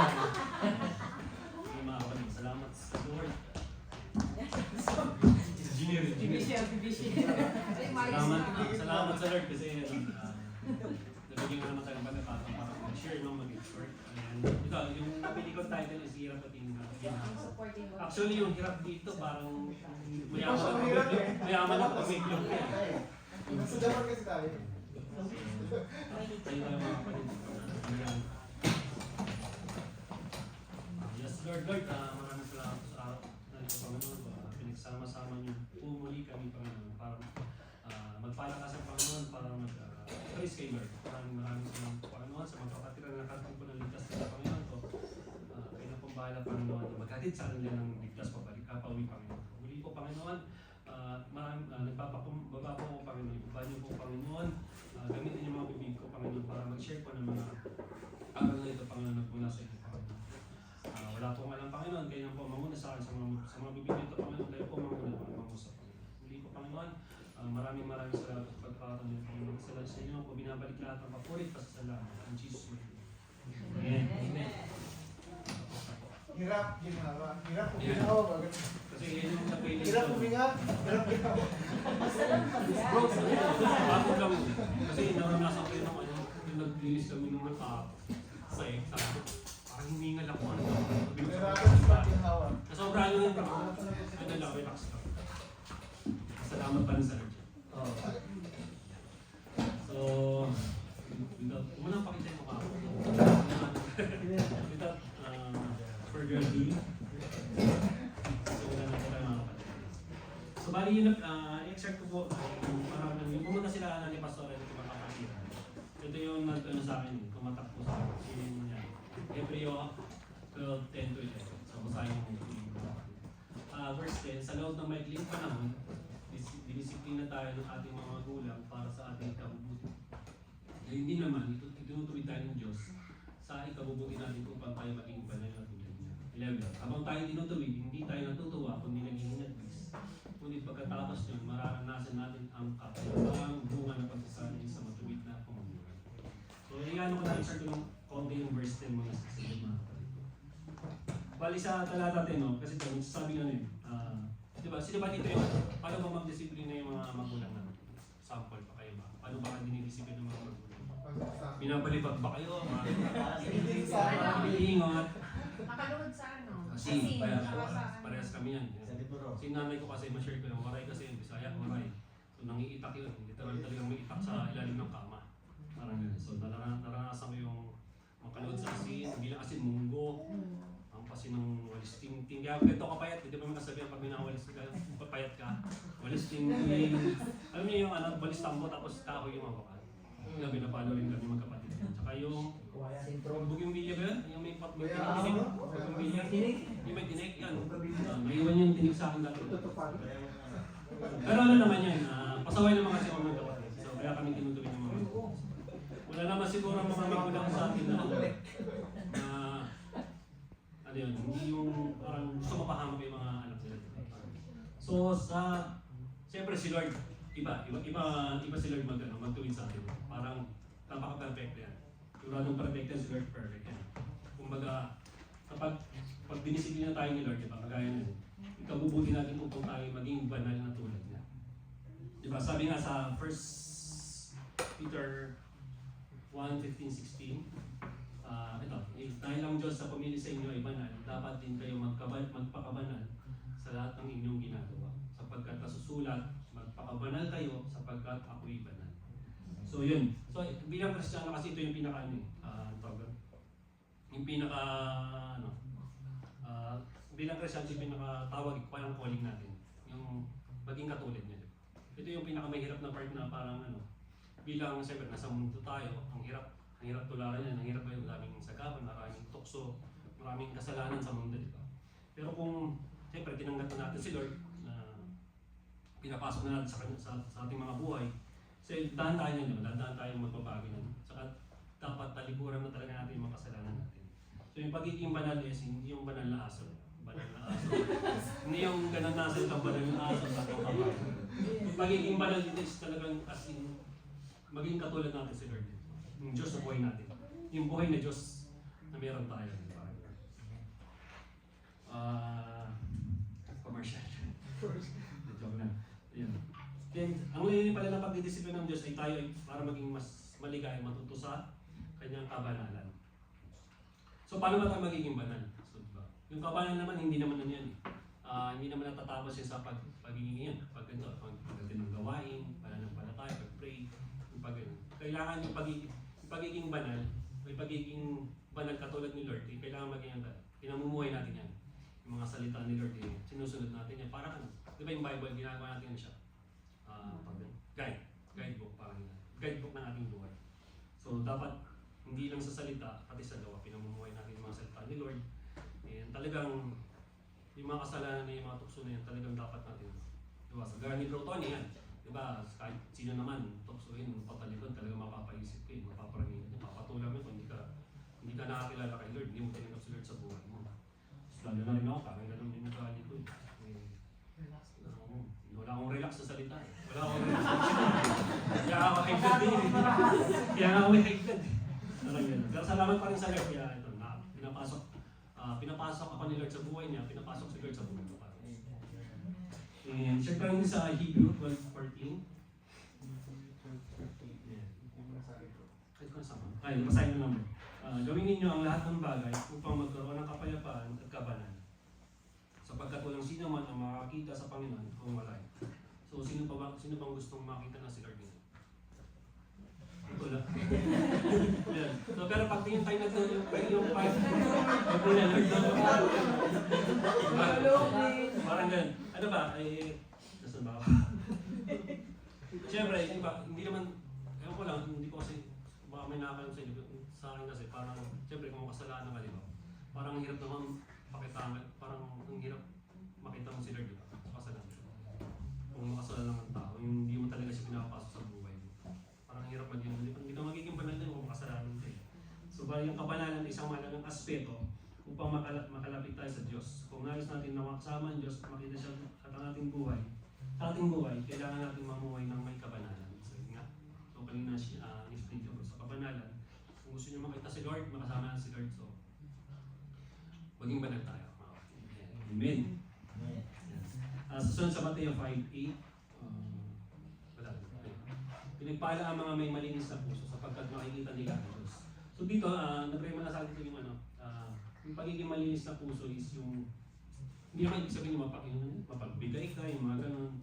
mga kapatid, salamat sa Lord. Salamat sa Lord kasi nabigyan ko naman tayo ng pagkakataon para mag-share ng mag-expert. Ito, yung napili ko title is Hirap at Ginhawa. Actually, yung hirap dito parang mayaman ang pamilyong yan. Sa Japan kasi tayo. Tayo tayo mga kapatid. Yes, Lord, maraming salamat sa araw. Nandito, Panginoon, pinagsama-sama niyo. Pumuli kami, Panginoon, para magpalakas ang Panginoon, para mag-praise kay Lord. Maraming salamat po, Panginoon, sa magkakatira na nakatang po ng ligtas ng Panginoon ko. Kayo na pong bahala, Panginoon, na maghatid sa akin ng ligtas pauwi, Panginoon. Muli po, Panginoon, nagbababa po ko, Panginoon. Iba niyo po, Panginoon. Gamitin niyo mga bibig ko, Panginoon, para mag-share po ng mga aral na ito, Panginoon, na mula sa inyo, Panginoon. Wala po nga lang, Panginoon, kayo na po mamuna sa akin sa mga bibig nito, Panginoon, kayo po mamuna, mamangusap. Muli po, Panginoon, maraming salamat sa pagkakataon niyo, Panginoon. Salamat sa inyo po, binabalik lahat ng papurit, pasasalamat. In Jesus' name. Amen. Amen. Hirap, ginhawa. Hirap, ginhawa. Kasi yun yung napili ko. Hirap, huminga. Hirap, ginhawa. Bago lang. Kasi naranasan ko yung yung nag-release kami ng sa exam. Parang humingal ako. Hirap, ginhawa. Nasobrahan lang yung ano lang, relax lang. Salamat pa rin sa Lord. So, unang pakita yung mukha ko. Without further ado, so bali yun, i-extract ko po, yung pumunta sila ni Pastor at kumatakatira. Ito yung nagtano sa akin, kumatak po sa akin. Hebreo 12:10-11. So basahin mo verse 10, sa loob ng maikling panahon, dinisiplina tayo ng ating mga magulang para sa ating ikabubuti. Hindi naman, itinutuloy tayo ng Diyos sa ikabubuti natin upang tayo maging banal na tulad niya. 11. Habang tayo tinutuwid, hindi tayo natutuwa kundi naging nagwis. Ngunit pagkatapos yun, mararanasan natin ang kapayapang bunga ng pagsasanay sa matuwid na pamumuhay. So, iyan ko na-insert ko ng konti yung verse 10 mga sa mga. Bali sa talata 10, no? Kasi ito, sabi nga diba, sino ba dito yung, paano ba magdisiplina yung mga magulang natin? Sample pa kayo ba? Paano ba dinidisiplina ng mga magulang? Binabalipat ba kayo? Iingot. Nakalood sa ano? Kasi parehas kami yan. Si nanay ko kasi, ma-share ko ng waray kasi, Bisaya, waray. So nangiitak yun. Literal talagang may itak sa ilalim ng kama. Parang yun. So naranasan ko yung makalood sa asin, bilang asin munggo. Ang pasin ng walis ting-ting. Kaya ito kapayat, hindi pa may kasabihan pag minawalis ka, papayat ka. Walis ting-ting. Alam niyo yung walis tambo tapos kahoy yung mabakan. Yung pinapalo rin kami magkapatid. Tsaka yung buging bilya ba yun? Yung may tinig? Buging bilya? Yung may tinig? Yan. Naiwan yung tinig sa akin dati. Pero ano naman yan, pasaway naman kasi ako magkapatid. So kaya kami tinutuloy ng mga magulang. Wala naman siguro ang mga magulang sa atin na ano yun, hindi yung parang gusto mapahamak yung mga anak nila. So siyempre si Lord, iba si Lord magtuwid sa atin. Parang napaka-perfect yan. Siguradong perfect yan si Lord, perfect yan. Kumbaga, kapag dinisiplina tayo ni Lord, diba, kagaya nun, ikabubuti natin upang tayo maging banal na tulad niya. Diba, sabi nga sa 1 Peter 1:15-16, ito, dahil ang Diyos sa pumili sa inyo ay banal, dapat din kayo magpakabanal sa lahat ng inyong ginagawa. Sapagkat nasusulat, magpakabanal kayo sapagkat ako'y banal. So yun. So bilang Kristiyano kasi ito yung bilang Kristiyano yung pinakatawag, parang calling natin. Yung maging katulad niya. Ito yung pinakamahirap na part na parang bilang siyempre nasa mundo tayo, ang hirap tularan yan, ang hirap ba yung maraming sagapan, maraming tukso, maraming kasalanan sa mundo, di ba? Pero kung siyempre tinanggap na natin si Lord, pinapasok na natin sa ating mga buhay, kasi dahan tayo magbabago nun. Saka dapat talikuran na talaga natin yung mga kasalanan natin. So yung pagiging banal is hindi yung banal na aso. Hindi yung ganun na aso, yung banal na aso, yung pagiging banal dito is talagang as in, maging katulad natin si Lord. Yung Diyos sa buhay natin. Yung buhay na Diyos na meron tayo. pagdidisiplina ng Diyos ay tayo ay para maging mas maligaya, matuto sa kanyang kabanalan. So paano ba tayo magiging banal? So, diba? Yung kabanalan naman, hindi naman ano yan. Hindi naman natatapos yan sa pagiging yan. Pag ganito, pagdating ng gawain, pananampalataya, pag-pray, kailangan yung pagiging banal, may pagiging banal katulad ni Lord, kailangan maging pinamumuhay natin yan. Yung mga salita ni Lord, sinusunod natin yan. Para ano? Di ba yung Bible, ginagawa natin yan siya? Guidebook, parang yan. Guidebook ng ating buhay. So dapat, hindi lang sa salita, pati sa gawa, pinamumuhay natin yung mga salita ni Lord. And talagang, yung mga kasalanan na yung mga tukso na yan, talagang dapat natin. Diba? Sa gaya ni Bro Tony yan. Diba? Kahit sino naman, tuksoin, patalikod, talagang mapapaisip ka, mapaparangin, mapapatulang mo kung hindi ka nakakilala kay Lord, hindi mo tinanggap si Lord sa buhay mo. So, lalo na rin ako, parang ganun din nagkalikod. Wala akong relax sa salita. Wala akong relax sa salita. Kaya ako high blood din. Kaya ako may high blood. Pero salamat pa rin sa Lord. Kaya ito, pinapasok ako ni Lord sa buhay niya, pinapasok si Lord sa buhay ko. And check lang din sa Hebrew 12:14. Ay, masahin na naman. Gawin ninyo ang lahat ng bagay upang magkaroon ng kapayapaan at kabanan. Sapagkat walang sino man ang makakita sa Panginoon kung wala. So, sino bang gustong makita na si Lord nito? Wala. Yeah. So, pero pag tingin tayo natin yung 5, pag po na Lord parang ganun. Ano ba? Nasaan ba ako? Siyempre, hindi naman, ewan ko lang, hindi ko kasi, baka may nakakalam sa inyo, sa akin kasi, parang, siyempre, kung makasalanan ka, di ba? Parang ang hirap naman pakita, parang ang hirap makita mo si Lord, di ba? Kasalanan. Kung makasalanan ng tao, yung hindi mo talaga siya pinapasok sa buhay mo. Parang ang hirap maging, hindi ka magiging banal din kung makasalanan ka eh. So, bali yung kabanalan ay isang malagang aspeto upang makalapit tayo sa Diyos. Kung nais natin na makasama ang Diyos, makita siya at ang ating buhay, kailangan natin mamuhay ng may kabanalan. So, yun nga. So, kanina explain ko sa kabanalan. Kung gusto niyo makita si Lord, makasama na si Lord. So, maging banal tayo. Amen. Susunod sa Mateo 5:8. Pinagpala ang mga may malinis na puso sapagkat makikita nila ang Diyos. So dito, nag-rema na sa atin yung yung pagiging malinis na puso is yung hindi naman ibig sabihin yung mapagbigay ka, yung mga ganun.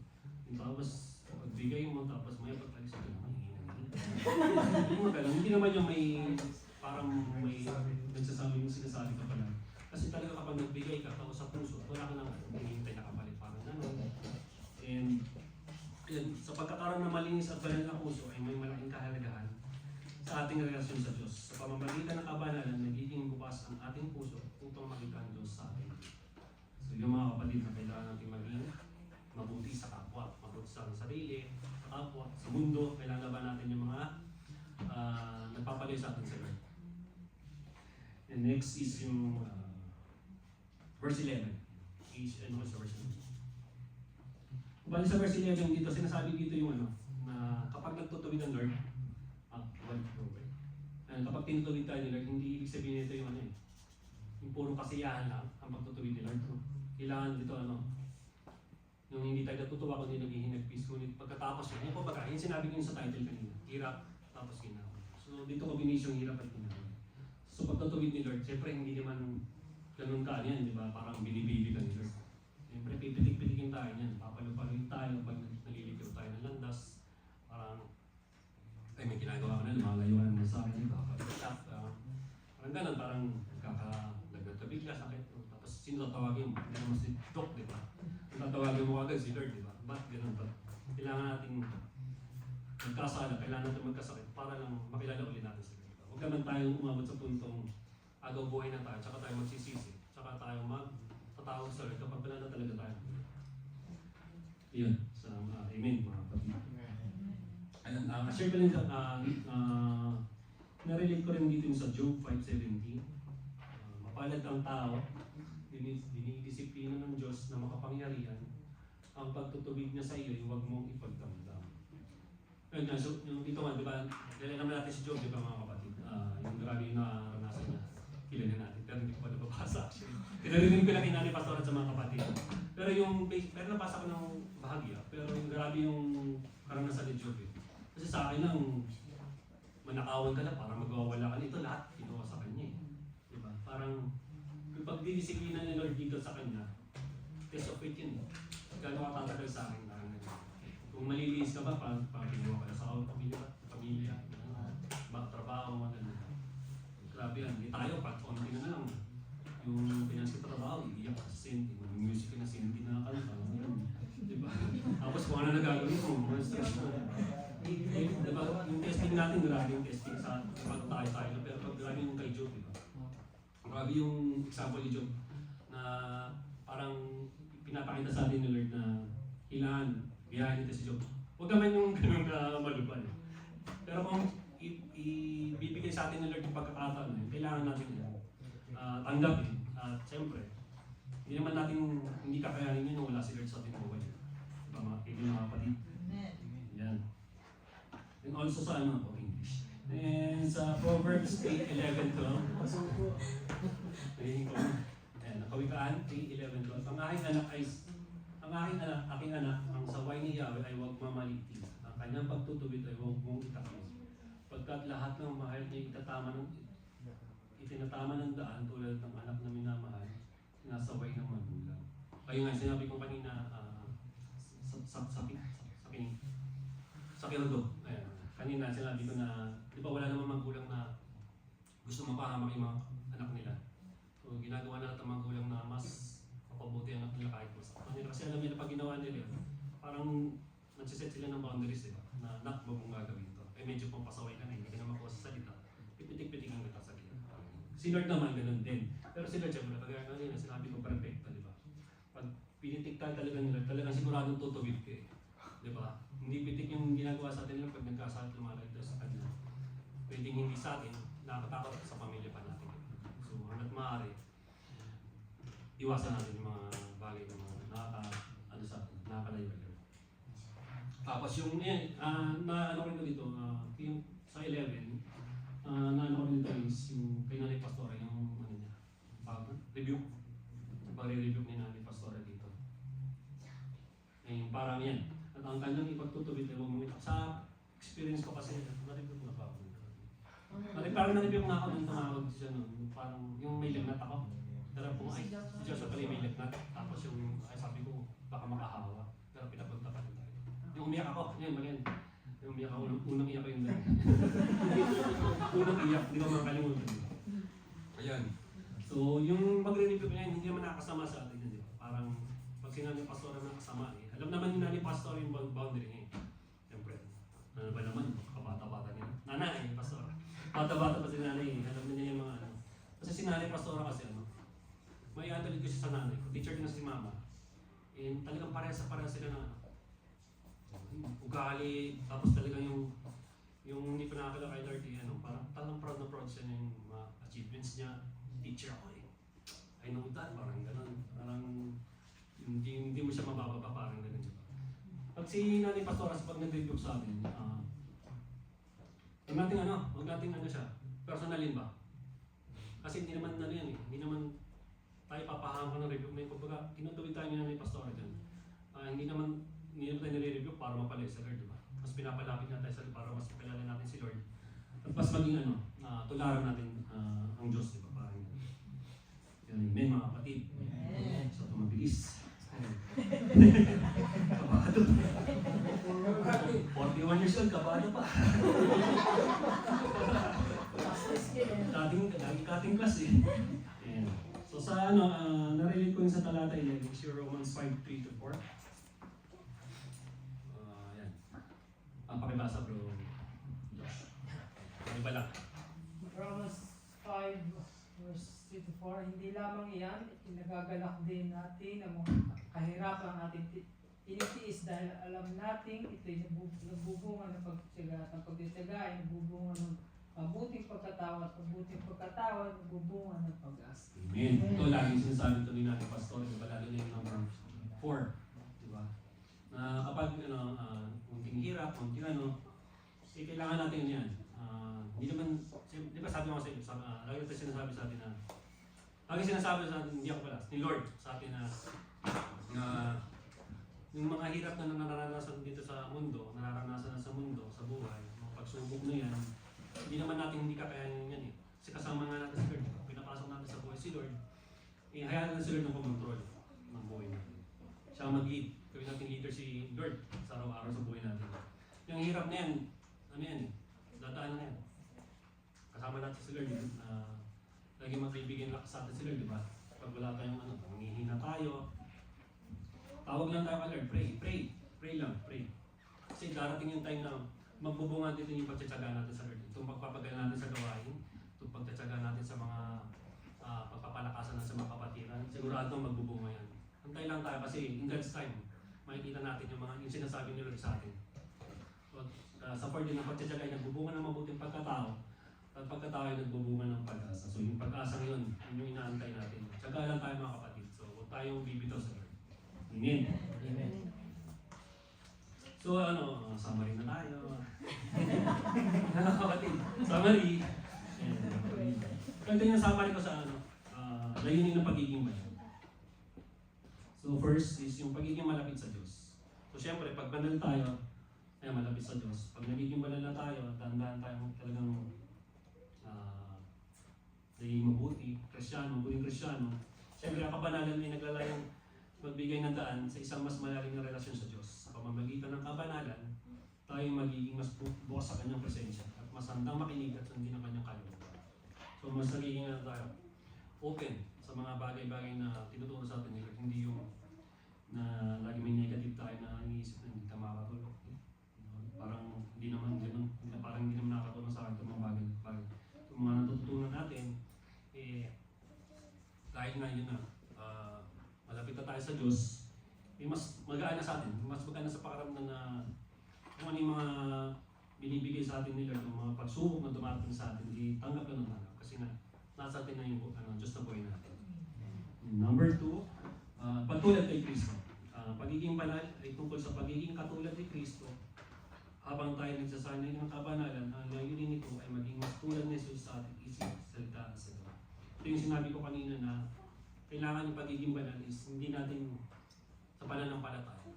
Yung tapos pagbigay mo, tapos may pagpalis ka naman. Yung mga ganun. Hindi naman yung may parang may nagsasabi yung sinasabi ka pala. Kasi talaga kapag nagbigay ka, tapos sa puso, wala ka nang hinihintay na kapalit parang gano'n. And yun, sa pagkakaroon ng malinis at banal na puso ay may malaking kahalagahan sa ating relasyon sa Diyos. Sa pamamagitan ng kabanalan, nagiging bukas ang ating puso upang makita ang Diyos sa atin. So yung mga kapatid na kailangan natin maging mabuti sa kapwa, mabuti sa sarili, sa kapwa, sa mundo, kailangan ba natin yung mga nagpapalay sa atin sa Lord. And next is yung verse 11. Ano sa verse 11? Bali sa verse 11 dito, sinasabi dito yung na kapag nagtutuwid ang Lord, kapag tinutuwid tayo ni Lord, hindi ibig sabihin nito yung yung puro kasiyahan lang ang pagtutuwid ni Lord. Kailangan dito yung hindi tayo natutuwa kundi naghihinag peace, ngunit pagkatapos yun, yung kumbaga, yung sinabi ko yun sa title kanina, hirap, tapos ginawa. So dito combination hirap at ginawa. So pagtutuwid ni Lord, siyempre hindi naman ganun ka yan, di ba? Parang binibili ka ni Lord. Siyempre pipitik-pitikin tayo niyan, papalupaluin tayo pag naliligaw tayo ng landas. Parang, ay may ginagawa ka na, lumalayuan mo sa akin, di ba? Parang ganun, parang nagkakabigla, sakit. Tapos sino tatawagin mo? Hindi naman si Doc, di ba? Ang tatawagin mo agad si Lord, di ba? Ba't ganun ba? Kailangan natin magkasala, kailangan natin magkasakit para lang makilala ulit natin si Lord. Huwag naman tayong umabot sa puntong agaw buhay na tayo, tsaka tayo magsisisi, tsaka tayo magtatawag sa Lord kapag wala na talaga tayo. Yun, sa amen mga kapatid. Ayun, share ko rin narelate ko rin dito sa Job 5:17. Mapalad ang tao, dinidisiplina ng Diyos na makapangyarihan, ang pagtutuwid niya sa iyo, huwag mong ipagdamdam. Ayun nga, so yung dito nga, di ba, kailan naman natin si Job, di ba mga kapatid? Yung grabe yung naranasan niya, kilala natin, pero hindi ko pa nababasa actually. Tinarinig ko lang kinani Pastor at sa mga kapatid. Pero nabasa ko ng bahagya, pero yung grabe yung karanasan ni Job Kasi sa akin lang, manakawan ka lang para magwawala ka nito, lahat ginawa sa kanya eh. Diba? Parang, yung pagdidisiplina ni Lord dito sa kanya, test of faith yun eh. Gano'n ka tatagal sa akin, parang ganun. Kung maliliis ka ba, parang ginawa ka na sa pamilya, trabaho, mga ganun. Grabe yan, hindi tayo, konti na lang. Yung pinansin trabaho, iiyak ka sa senti, music ka na senti na kanta. Diba? Tapos kung ano nagagawin mo, mga stress mo. Diba? Yung testing natin, grabe yung testing sa tayo na, pero grabe yung kay Job, diba? Grabe yung example ni Job na parang pinapakita sa atin ni Lord na kailangan, biyahin nito si Job. Huwag naman yung ganun ka malupan. Pero kung ibibigay sa atin ni Lord yung pagkakataon, kailangan natin tanggapin. At siyempre, hindi naman natin hindi kakayanin yun wala si Lord sa ating buhay. Diba mga kaibigan, mga kapatid? Yan. And also sa ano po, English. And sa Proverbs 8:11 to, ayan, nakawikaan 8:11 to. Aking anak, ang saway ni Yahweh ay huwag mamalitin. Ang kanyang pagtutuwid ay huwag mong itakbo. Pagkat lahat ng mahal niya itinatama ng daan tulad ng anak na minamahal, sinasaway ng magulang. Kaya nga sinabi ko kanina sa Kirdo, kanina sinabi ko na di ba wala namang magulang na gusto mapahamak yung mga anak nila. So ginagawa na ng magulang na mas mapabuti ang anak nila kahit masaktan nila. Kasi alam nila pag ginawa nila yun, parang nagsiset sila ng boundaries na anak mo kung gagawin to. Eh medyo pang pasaway ka na, hindi ka na makuha sa salita. Pipitik-pitikin kita sa salita. Si Lord naman ganun din. Pero si Lord siyempre, kagaya kanina sinabi ko perfecto, di ba? Pag pinitik tayo talaga nila, talagang siguradong tutuwid ka eh. Di ba? Hindi pitik yung ginagawa sa atin nila pag nagkasakit lumalagay sa kanila. Pwedeng hindi sa atin, nakakatakot sa pamilya pa natin. So hanggat maaari, iwasan natin yung mga bagay na mga nakakalayo. Tapos yung na ano rin ko dito, yung sa 11, na ano ko dito is yung kay Nanay Pastora, yung ano niya, review. Pag-review ni Nanay Pastora dito. Parang yan. At ang kanyang ipagtutubit ay huwag mong itak. Sa experience ko kasi, na-review ko na pa ako. Parang na-review ko na ako nung tumawag siya nun. Parang yung may lagnat ako. Pero kung ay, si Joshua pala may lagnat. Tapos yung, ay sabi ko, baka makahawa. Pero pinapunta pa rin tayo. Yung umiyak ako, yun, mag-yan. Yung umiyak ako, unang iyak ko yung unang iyak, di ko makakalimutan. Ayan. So, yung magre-review ko niya, hindi naman nakakasama sa atin. Di ba? Parang, pag sinabi ng pastora na kasama eh. Alam naman ni pastor yung boundary niya eh. Siyempre, ano ba naman, kabata-bata niya. Nanay, pastor. Bata-bata pa si nanay eh. Alam niya yung mga ano. Kasi si nanay pastora kasi ano, may atulid ko siya sa nanay ko. Teacher ko na si mama. And talagang parehas sila na ano. Ugali, tapos talagang yung hindi pa nakakala kay Lord eh, ano, parang talagang proud na proud siya ng mga achievements niya. Teacher ako eh. I know that, parang gano'n. Parang hindi mo siya mabababa, parang gano'n. Pag si Nanay Pastora, pag nag-review sa amin, huwag nating ano siya, personalin ba? Kasi hindi naman ano yan eh, hindi naman tayo papahangko ng review. May kumbaga, tinutuwid tayo ni Nanay Pastora dyan. Hindi naman tayo nire-review para mapalay sa Lord, diba? Mas pinapalapit na tayo sa Lord para mas mapalala natin si Lord. At mas maging tularan natin ang Diyos, diba? Parang amen mga kapatid. Sa tumabilis. Kabado. 41 years old, kabado pa. Dating cutting class eh. Ayan. So sa narelate ko yung sa talata 11, is yung Romans 5:3-4. Ayan. Ang pakibasa bro. Josh. Pakibala. Romans 5:3-4, hindi lamang iyan, inagagalak din natin ang mga kahirapan natin tinitiis dahil alam nating ito'y nagbubunga ng pagtitiyaga at ang pagtitiyaga ay nagbubunga ng mabuting pagkatawad, nagbubunga ng pag-asa. Amen. Ito laging sinasabi ito ni natin pastor, diba? Lalo na yung number 4, diba? Na kapag kunting hirap, kunting kailangan natin yan. Hindi naman, di ba sabi ko sa inyo, lagi ito sinasabi sa atin na, lagi sinasabi sa atin, hindi ako pala, ni Lord sa atin na yung mga hirap na nararanasan dito sa mundo, nararanasan na sa mundo, sa buhay, mga pagsubok na yan, hindi naman natin hindi kakayanin yan eh. Kasi kasama nga natin si Lord, pinapasok natin sa buhay si Lord, hayaan natin si Lord ng kumontrol ng buhay natin. Siya ang mag-lead, gawin natin leader si Lord sa araw-araw sa buhay natin. Yung hirap na yan, ano yan eh, dadaan na yan. Kasama natin si Lord, lagi magbibigay lakas sa atin si Lord, di ba? Pag wala tayong nanghihina tayo, tawag lang tayo kay Lord, pray lang. Kasi darating yung time na magbubunga dito yung pagtsatsaga natin sa Lord. Itong pagpapagal natin sa gawain, itong pagtsatsaga natin sa mga pagpapalakasan natin sa mga kapatiran, siguradong magbubunga yan. Antay lang tayo kasi in God's time, makikita natin yung sinasabi ni Lord sa atin. So, sa part din ng pagtsatsaga ay nagbubunga ng mabuting pagkatao, at pagkatao ay nagbubunga ng pag-asa. So yung pag-asa yun, yun yung inaantay natin. Tsaga lang tayo mga kapatid. So huwag tayong bibitaw sa Lord. Amen. Amen. So summary na tayo. Mga kapatid, summary. Ganito yung summary ko sa layunin ng pagiging banal. So first is yung pagiging malapit sa Diyos. So syempre, pag banal tayo, ay malapit sa Diyos. Pag nagiging banal na tayo, tandaan tayo talagang naging mabuting kristyano. Siyempre, ang kabanalan ay naglalayong magbigay ng daan sa isang mas malalim na relasyon sa Diyos. Sa pamamagitan ng kabanalan, tayo magiging mas bukas sa kanyang presensya at mas handang makinig at sundin ang kanyang kalooban. So, mas nagiging tayo open sa mga bagay-bagay na tinuturo sa atin. Hindi yung na lagi may negative tayo na iniisip na hindi tayo makakatulog. Parang hindi naman ganun. Parang hindi naman nakakatulong sa akin itong mga bagay. Itong mga natututunan natin, kahit nga yun na, malapit na tayo sa Diyos, mas magaan na sa atin, mas magaan na sa pakaramdam na kung ano yung mga binibigay sa atin nila, yung mga pagsubok na dumating sa atin, tanggap ka nun tanggap. Kasi nga, nasa atin na yung Diyos na buhay natin. Number 2, pagtulad kay Kristo. Pagiging banal ay tungkol sa pagiging katulad ni Kristo. Habang tayo nagsasanay ng kabanalan, ang layunin nito ay maging mas tulad ni Jesus sa ating isip, salita, at sa gawa. Ito yung sinabi ko kanina na kailangan yung pagiging banal is hindi natin sa pananampalataya.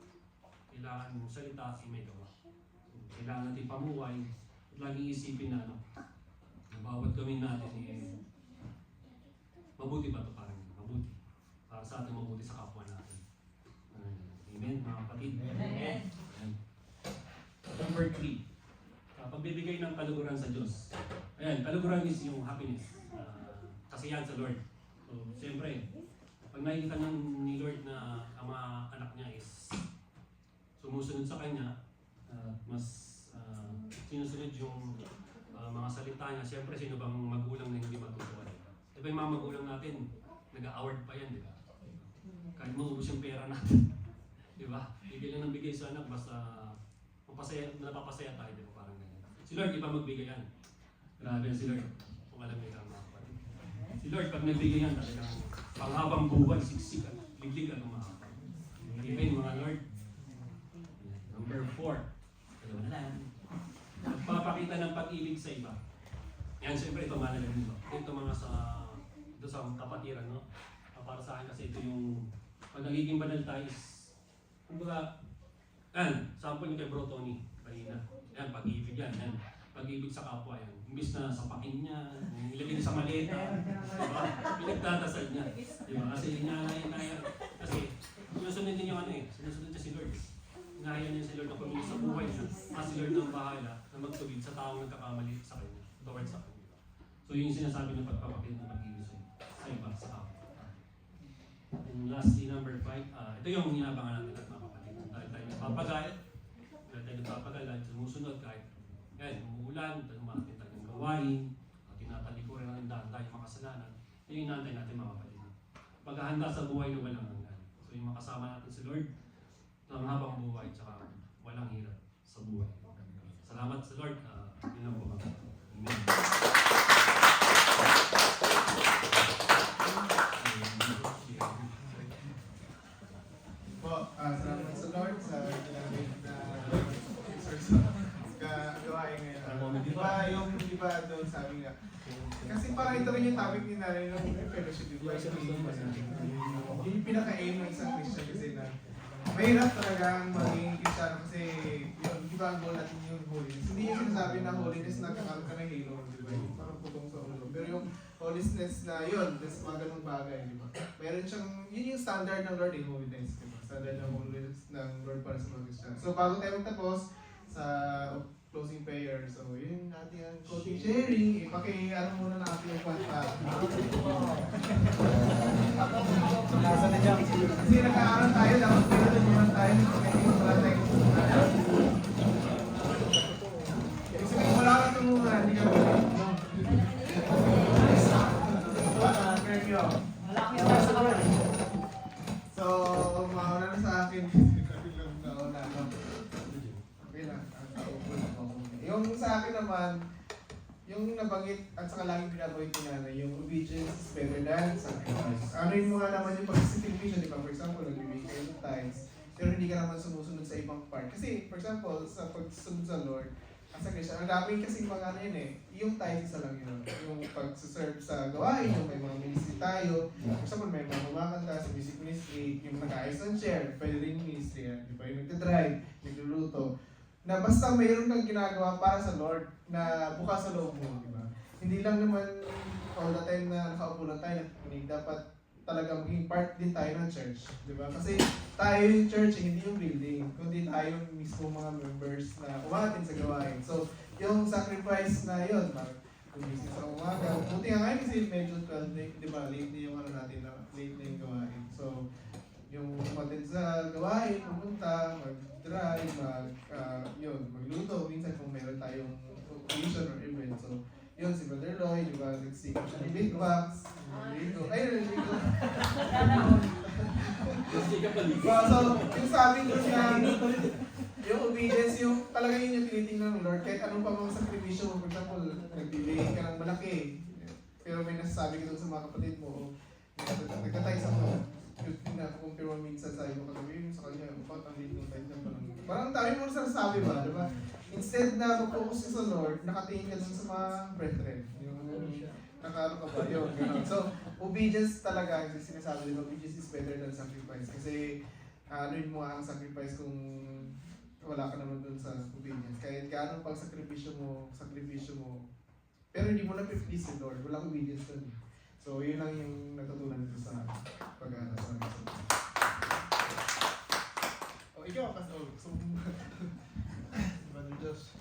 Kailangan yung salita ay may gawa. Kailangan natin pamuhay at laging isipin na bawat gawin natin mabuti ba ito parang mabuti. Para sa ating mabuti sa kapwa natin. Amen, mga kapatid. Amen. Number 3, pagbibigay ng kaluguran sa Diyos. Ayan, kaluguran is yung happiness. Kasiyahan sa Lord. So, siyempre, pag nakikita ni Lord na ang mga anak niya is sumusunod sa Kanya, mas sinusunod yung mga salita niya, siyempre, sino bang magulang na hindi matutuwa? Diba yung mga magulang natin, nag-award pa yan, di ba? Kahit maubos yung pera natin. Di ba? Bigay lang ng bigay sa anak, basta napapasaya tayo, di ba? Parang ganyan. Si Lord, di pa magbigay yan. Grabe si Lord. Kung alam niyo lang mga kapatid. Si Lord, pag nagbigay yan, talagang panghabang buwan, siksik at liglig at mga kapatid. Amen, mga Lord. Number 4, nagpapakita ng pag-ibig sa iba. Yan, siyempre, ito mahalaga nito. Ito mga ito sa kapatiran, no? Para sa akin kasi ito yung pag nagiging banal tayo is kumbaga, yan, sample yung kay Bro Tony kanina. Yan, pag-ibig yan. Pag-ibig sa kapwa yan. Imbis na sapakin niya, ilagay niya sa maleta, diba? Pinagdadasal niya. Diba? Kasi inaya. Kasi sinusunod niya yung sinusunod niya si Lord. Inaya niya si Lord na pumili sa buhay niya. Si Lord ang bahala na magtubig sa taong nagkakamali sa kanya, towards sa kanya. So yun yung sinasabi ng pagpapakita ng pag-ibig sa iba, sa kapwa. And lastly, number 5, ito yung hinabangan natin at mga kapatid. Dahil tayo nagpapagal, sumusunod kahit umuulan, umatin tayong gawain, tinatalikuran ng daan tayo makasalanan. Yung inaantay natin mga kapatid. Paghahanda sa buhay na walang hanggan. So yung makasama natin si Lord ng habang buhay at walang hirap sa buhay. Salamat sa Lord. Yun lang po mga kapatid. Amen. Salamat sa Lord sa ginamit na gawain ngayon. Diba doon sabi nga, kasi parang ito rin yung topic ni nanay ng fellowship, diba? Yung pinaka-aim ng isang Christian kasi na mahirap talaga maging Kristiyano kasi yun, di ba ang goal natin yung holiness. Hindi yung sinasabi na holiness na kakaroon ka ng halo, di ba? Yung parang putong sa ulo. Pero yung holiness na yun, that's mga ganung bagay, di ba? Meron siyang, yun yung standard ng Lord in holiness, di ba? Standard ng holiness ng Lord para sa mga Kristiyano. So bago tayo magtapos sa closing prayer, so yun natin ang closing sharing, ipaki-ano muna natin yung kwanta. Kasi nag-aaral tayo, dapat meron naman tayo, kasi wala tayong kasi wala ka tumuhan, hindi ka premyo. Malaki tayo sa kamay. So, mauna na sa akin. Nauna ako. Okay lang. Yung sa akin naman, yung nabanggit at saka laging binabanggit ko na yung obedience is better than sacrifice. Ano yung mga naman yung pag-sacrifice, di ba? For example, nagbibigay kayo ng tithes, pero hindi ka naman sumusunod sa ibang part. Kasi, for example, sa pagsunod sa Lord, as a Christian, ang dami kasing mga ano yun eh, yung tithes isa lang yun. Yung pag-serve sa gawain, yung may mga ministry tayo, for example, may mga kumakanta sa music ministry, yung nag-ayos ng chair, pwede rin ministry yan, di ba? Yung nagdadrive, nagluluto, na basta mayroon kang ginagawa para sa Lord na bukas sa loob mo, di ba? Hindi lang naman all the time na nakaupo lang tayo nakikinig, dapat talaga maging part din tayo ng church, di ba? Kasi tayo yung church, hindi yung building, kundi tayo mismo mga members na umatin sa gawain. So, yung sacrifice na yun, gumising sa umaga, buti nga ngayon kasi medyo 12, di ba? Late na yung ano natin, late na yung gawain. So, yung umatin sa gawain, pumunta, mag-drive, magluto, minsan kung meron tayong occasion or event. So, yun, si Brother Lloyd, di ba, nagsikap siya ng big box, naligo. So, yung sabi ko na, yung obedience, yung talaga yun yung tinitingnan ng Lord, kahit anong pa mga sakripisyo mo, for example, nagbibigay ka ng malaki, pero may nasasabi ka doon sa mga kapatid mo, nagtatay sa mga, pinakumpirma minsan sa iyo, katabi sa kanya, ba't ang liit ng tayo ng parang tayo mo sa sabi ba, di ba? Instead na mag-focus ka sa Lord, nakatingin ka dun sa mga brethren. Yung nakaano ka ba? Yun, gano'n. So, obedience talaga, yung sinasabi nila, obedience is better than sacrifice. Kasi, ano yun mo ang sacrifice kung wala ka naman dun sa obedience. Kahit gaano pang sakripisyo mo, pero hindi mo na please si Lord, walang obedience dun. So, yun lang yung natutunan dito sa pag-aaral sa amin. O, ikaw, Pastor. So, Brother Josh.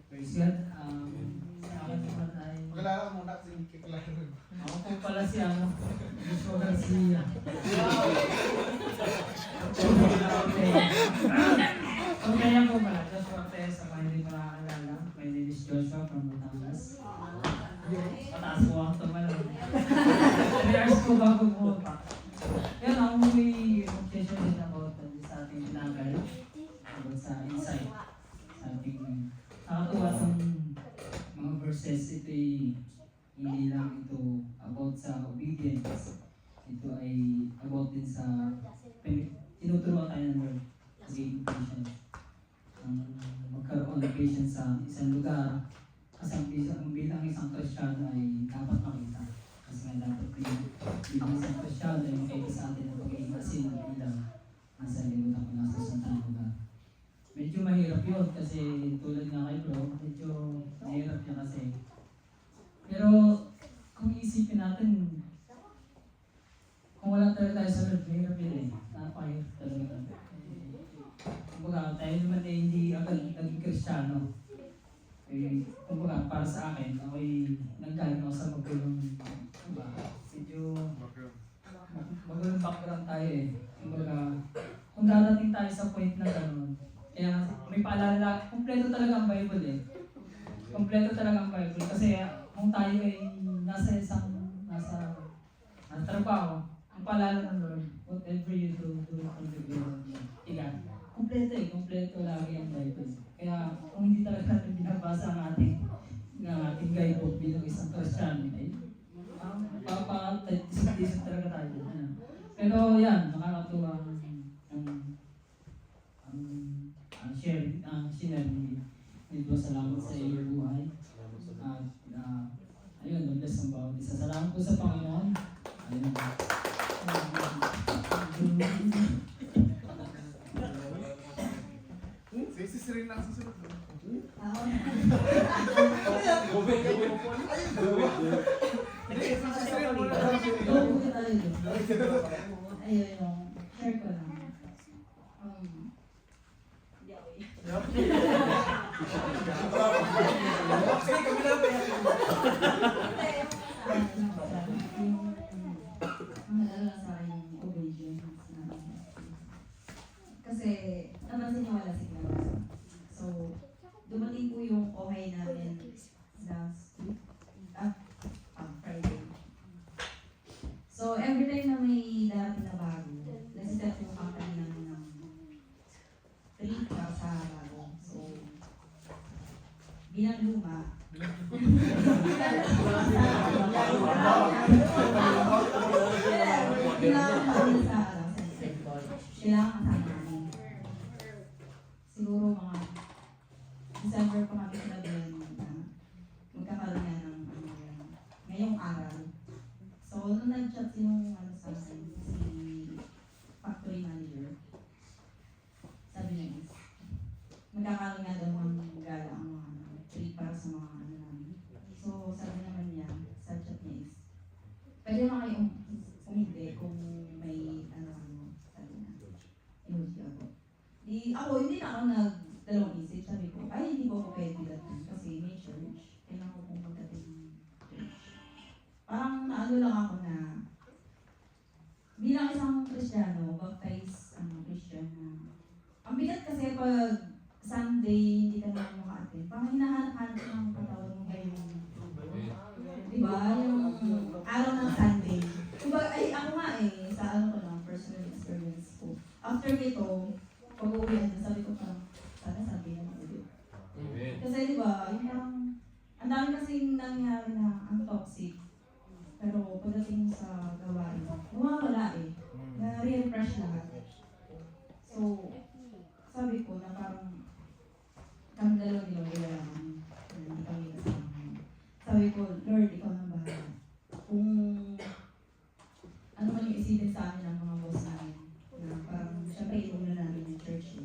Praise God. Sa akin naman ay... Pagkalala ko muna kasi hindi kikilala mo. Ako po pala si Joshua Garcia. Okay lang po pala. Joshua Garcia, sa mga hindi makakilala. My name is Joshua from Batangas. Pataas po ang tumalang. 3 hours po bago pumunta. Yan, ako may obsession din about sa ating tinagal. About sa insight. Sa ating nakatuwa itong mga verses. Ito'y hindi lang ito about sa obedience. Ito ay about din sa tinuturuan tayo ng Lord. Magiging patient. Magkaroon ng patience sa isang lugar. Kasi ang bilang isang Kristiyano ay dapat makita. Kasi nga dapat bilang isang Kristiyano ay makita sa atin ang pagiging asin ng bilang nasa limutan ko nasa santang lugar. Medyo mahirap yun kasi tulad nga kay bro, medyo mahirap niya kasi. Pero kung isipin natin, kung wala talaga tayo sa Lord, mahirap yun eh. Napakahirap talaga. Kumbaga, tayo naman eh hindi agad naging Kristiyano. Kumbaga, para sa akin, ako'y nanggaling ako sa magulong, medyo magulong background tayo eh. Kumbaga, kung dadating tayo sa point na gano'n, kaya may paalala, kompleto talaga ang Bible eh. Kompleto talaga ang Bible kasi kung tayo ay nasa trabaho, ang paalala ng Lord, whatever you do for the glory of God. Kompleto lagi ang Bible. Kaya kung hindi talaga natin binabasa ang ating guidebook bilang isang Kristiyano, ay papatisip talaga tayo. Pero yan, nakakatuwa ang share ni Diyos. Salamat sa iyong buhay. At ayun, mag-bless ang bawat isa. Salamat po sa Panginoon. Ayun. Rin lang susunod. Ako na. Hindi, sis Rin muna. Go ko talaga. Ayun yung, share ko lang. Hindi ako yun. Ang nalala sa akin yung obedience na kasi napansin niyo wala si Clara. So, dumating po yung okay namin last week. Friday. So, every time na may darating na bago, nasiset yung company namin ng 3 para sa bago. So, bilang luma, kailangan kami sa kailangan kasama namin. Siguro mga December pa kami sinabihan na magkakaroon nga ng ngayong araw. So, nung nag-chat yung sa akin, si factory manager, sabi niya is, magkakaroon nga daw ng gala ang mga treat para sa mga namin. So, sabi naman niya, sa chat niya is, pwede naman kayo umindi kung may sabi niya, emoji ako. Hindi na ako nagdalawang isip. Sabi ko, ay, hindi ko ako pwede dating kasi may church. Kailangan ko pumunta din church. Parang naano lang ako na bilang isang Kristiyano, baptized Christian na ang bigat kasi pag Sunday, hindi ka naman maka-attend. Parang hinahanap-hanap ng katawan mo ngayong, di ba? Yung araw ng Sunday. Diba, ay ako nga sa ko lang, personal experience ko. After nito, pag-uwian na, sabi ko parang, sana sabi na ulit. Kasi di ba, yung parang, ang dami kasing nangyari na ang toxic. Pero pagdating sa gawain, nawawala na-refresh lahat. So, sabi ko na parang, kami dalawang nilawayan, hindi kami kasama. Sabi ko, Lord, ikaw na bahala. Kung ano man yung isipin sa amin ng mga boss namin, na parang, syempre, inom na namin yung church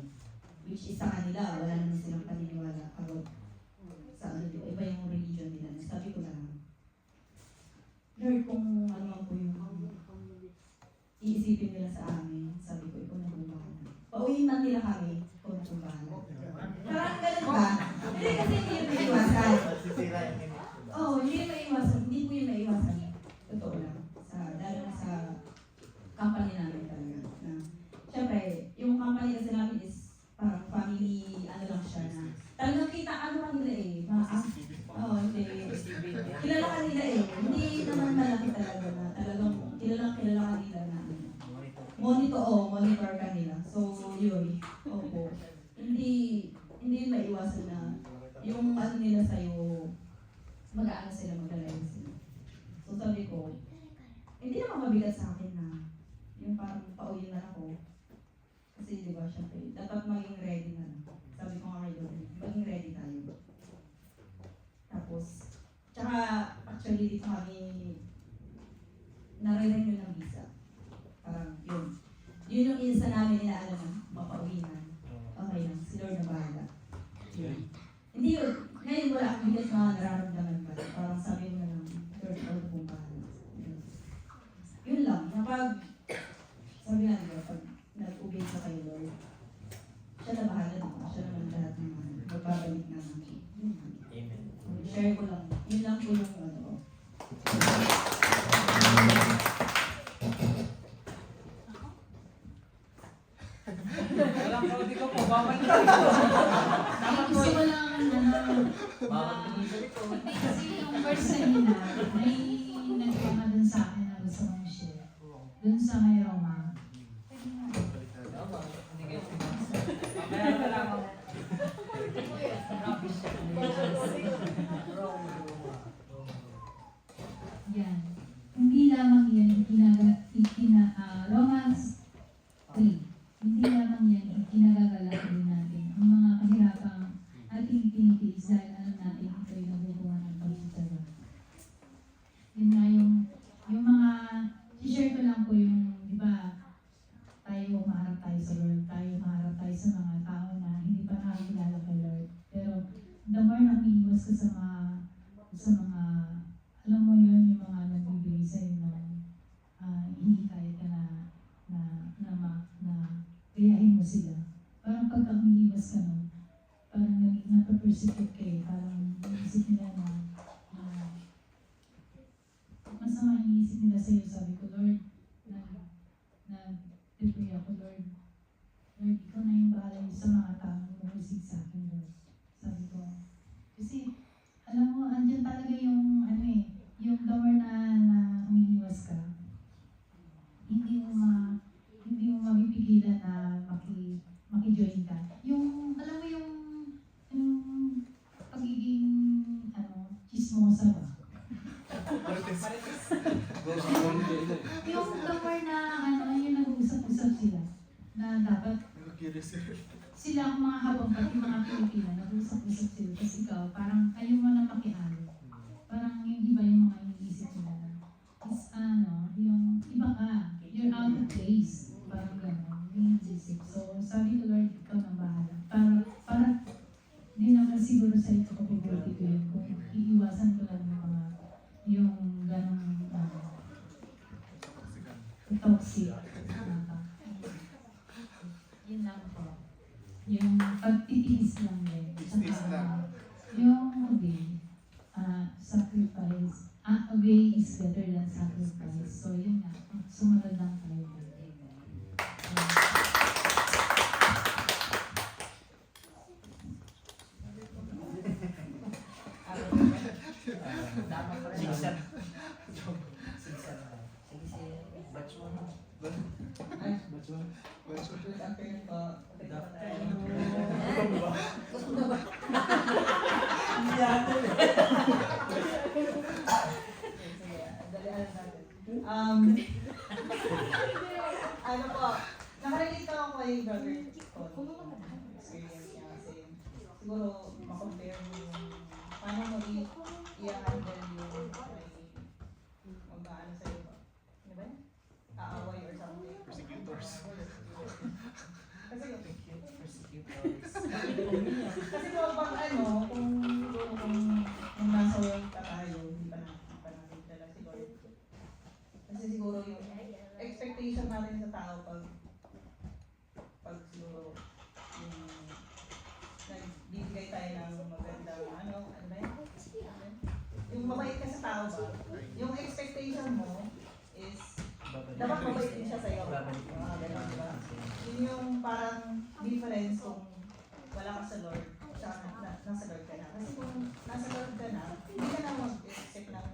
which is sa kanila, wala naman silang paniniwala about sa ano, iba yung religion nila. Sabi ko na lang, Lord, kung ano man po yung iisipin nila sa amin, sabi ko, ikaw na po bahala. Pauwiin man nila kami, ikaw na po bahala. Parang ganun ba? Hindi kasi hindi yung maiiwasan. Oo, hindi yung maiiwasan. Hindi po yung maiiwasan. Totoo lang. Lalo na sa company namin talaga. Na, syempre, yung company kasi namin is parang family, ano lang siya na talagang kita, ano ka nila hindi. Kilala ka nila hindi naman malaki talaga na talagang kilala ka nila na monitor ka nila. So, yun. Opo. Hindi yun maiwasan na yung ano nila sa'yo, mag-aano sila, mag-alayo sila. So, sabi ko, hindi naman mabigat sa akin na yung parang pauwi na ako. Kasi di ba, syempre, dapat maging ready na lang. Sabi ko nga kayo, maging ready tayo. Tapos, tsaka actually dito kami nare-renew ng visa. Parang yun. Yun yung isa namin inaalam na mapauwi na. Okay lang, si Lord na bahala. Yun. Hindi yun. Ngayon wala akong bigat na nararamdaman pa. Parang sabi mo na lang, Lord, ikaw na pong bahala. Yun lang. Sabi nga nila, pag nag-obey ka kay Lord, siya na bahala naman. Siya naman lahat ng magbabalik na namin. Amen. Share ko lang. Yun lang po yung Walang prodi ko po, babalik ka. Gusto ko lang kasi yung verse kanina, may nagpama dun sa akin na gusto kong share. Dun sa may Roma. Mamaya na lang ako. Yan. Hindi lamang yan Romans 3. Hindi lamang yan ikinagagalak din natin ang mga kahirapang ating tinitiis dahil alam natin ito'y nabubuhan ng pagtitsaga. Yun nga yung mga, share ko lang po yung, di ba, persecute kayo. Parang iisip nila na masama iniisip nila sa'yo. Sabi ko, Lord, nag-pray ako, Lord, ikaw na yung bahala sa mga taong umusig sa akin, Lord. Sabi ko, kasi, alam mo, andyan talaga yung, yung the more na umiiwas ka, hindi mo mapipigilan na maki-join ka. Yung, alam mo yung pagiging, chismosa ba? Yung the more na, yung nag-uusap-usap sila, na dapat sila ang mga habang pati mga Pilipina, nag-usap-usap sila. Tapos ikaw, parang ayaw mo na makihalo. Parang yung iba yung mga iniisip nila na, yung iba ka, you're out of place. Parang gano'n, yung iniisip. So, sabi ko, Lord, ikaw na bahala. Para, hindi naman siguro sa ito ko pibuti ko yun. Kung iiwasan ko lang yung gano'ng, toxic. Yun lang po. Yung pagtitiis lang din. Tiis lang. Yung sacrifice. A way is better than sacrifice. So yun nga. Sumunod lang tayo. Ano po, nakarelate ako kay Brother Tony. Experience niya kasi siguro makompare mo yung paano mo i-handle yung mag-ano sa'yo ba? Ano ba? Aaway or something. Persecutors. Kasi po pag kung nasa world ka tayo, hindi pa natin dala si Lord. Kasi siguro yung expectation natin sa tao pag siguro yung nagbibigay tayo ng magandang ano ba yun? Yung mabait ka sa tao ba? Yung expectation mo is dapat mabait din siya sa'yo. Ganun, diba? Yun yung parang difference kung wala ka sa Lord, tsaka nasa Lord ka na. Kasi kung nasa Lord ka na, hindi ka na mag-expect ng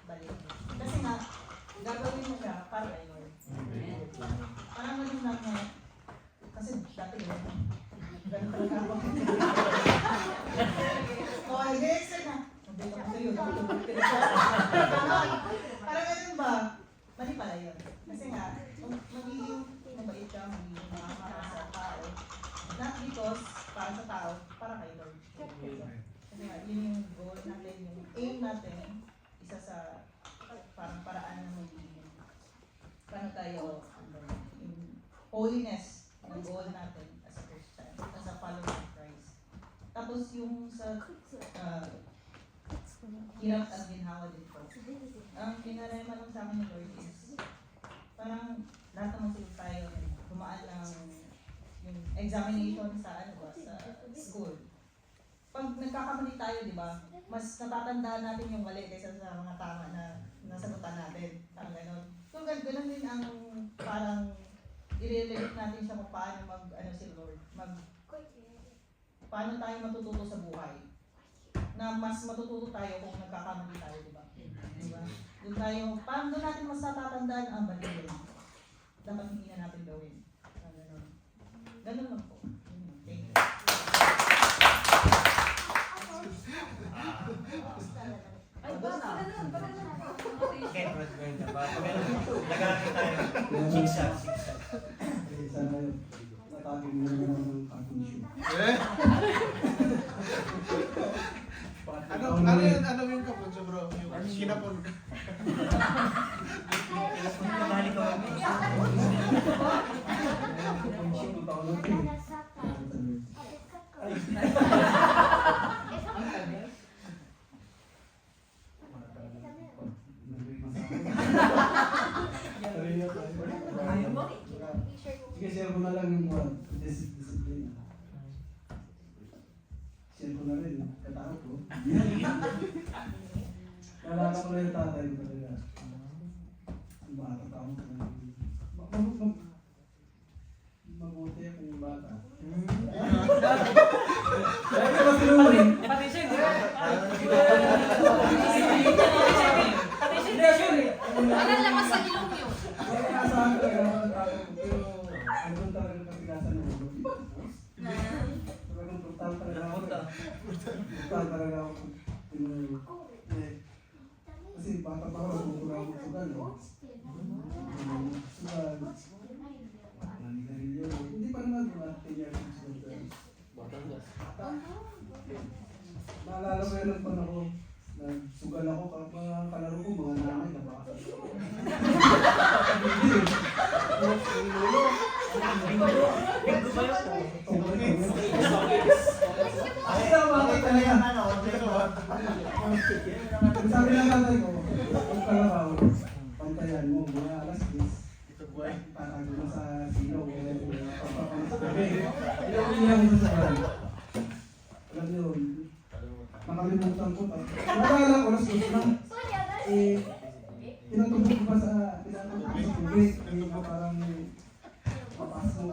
balik. Kasi nga, gagawin mo siya para kay Lord. Parang ganun lang na, kasi dati ganun talaga ako. O, i-expect na. Mabait ako sa'yo, parang ganun ba? Mali pala yun. Kasi nga, magiging mabait ka, magiging makakara sa tao. Not because para sa tao, para kay Lord. Kasi nga, yun yung goal natin, yung aim natin, isa sa parang paraan na magiging paano tayo, yung holiness ng goal natin as a Christian, as a follower of Christ. Tapos yung sa hirap at ginhawa din po. Ang pinarema lang sa akin ng Lord is parang lahat naman sila tayo dumaan ng yung examination sa sa school. Pag nagkakamali tayo, di ba, mas natatandaan natin yung mali kaysa sa mga tama na nasagutan natin. Parang gano'n. So, gano'n din ang parang i-relate natin siya kung paano si Lord. Paano tayo matututo sa buhay. Na mas matututo tayo kung nagkakamali tayo, di ba? Diba? Doon natin mas natatandaan ang mali yun. Dapat hindi na natin gawin. Gano'n. Gano'n lang po. Thank you. Ay, basta. Okay, Brad Brenda. Nagkakita tayo. Zigzag. Sana natagin mo naman ng aking issue. Ano yung kapon siya bro? Yung kinapon ka. Nahali ko. Sige, share ko na lang yung discipline. Share ko na rin. Naalala ko na yung tatay ko talaga. Bata pa ako. Mabuti ako yung bata. Pati siya, di ba? Parang lakas sa ilong yun. Kaya naasahan talaga ako ng tatay ko. Pero andun talaga kasigasan ng ulo. Talagang brutal talaga ako. Brutal talaga ako. Kasi bata pa ako, nagpupura ako sugal. Sugal. Nanigarilyo. Hindi pa naman mga 10 years old sugal. Naalala ko yun ng panahon. Nagsugal ako, mga kalaro ko, mga nanay na baka. Bingo ba yun? Ay, bakit talaga? Sabi ng tatay ko, ang kalabaw, pantayan mo, mga alas 10. Tatago mo sa silo. Ilang ko sa sabahan. Alam niyo, nakalimutan ko. Naalala ko, alas 10 lang. Tinatubog ko pa sa tubig. Parang papasok.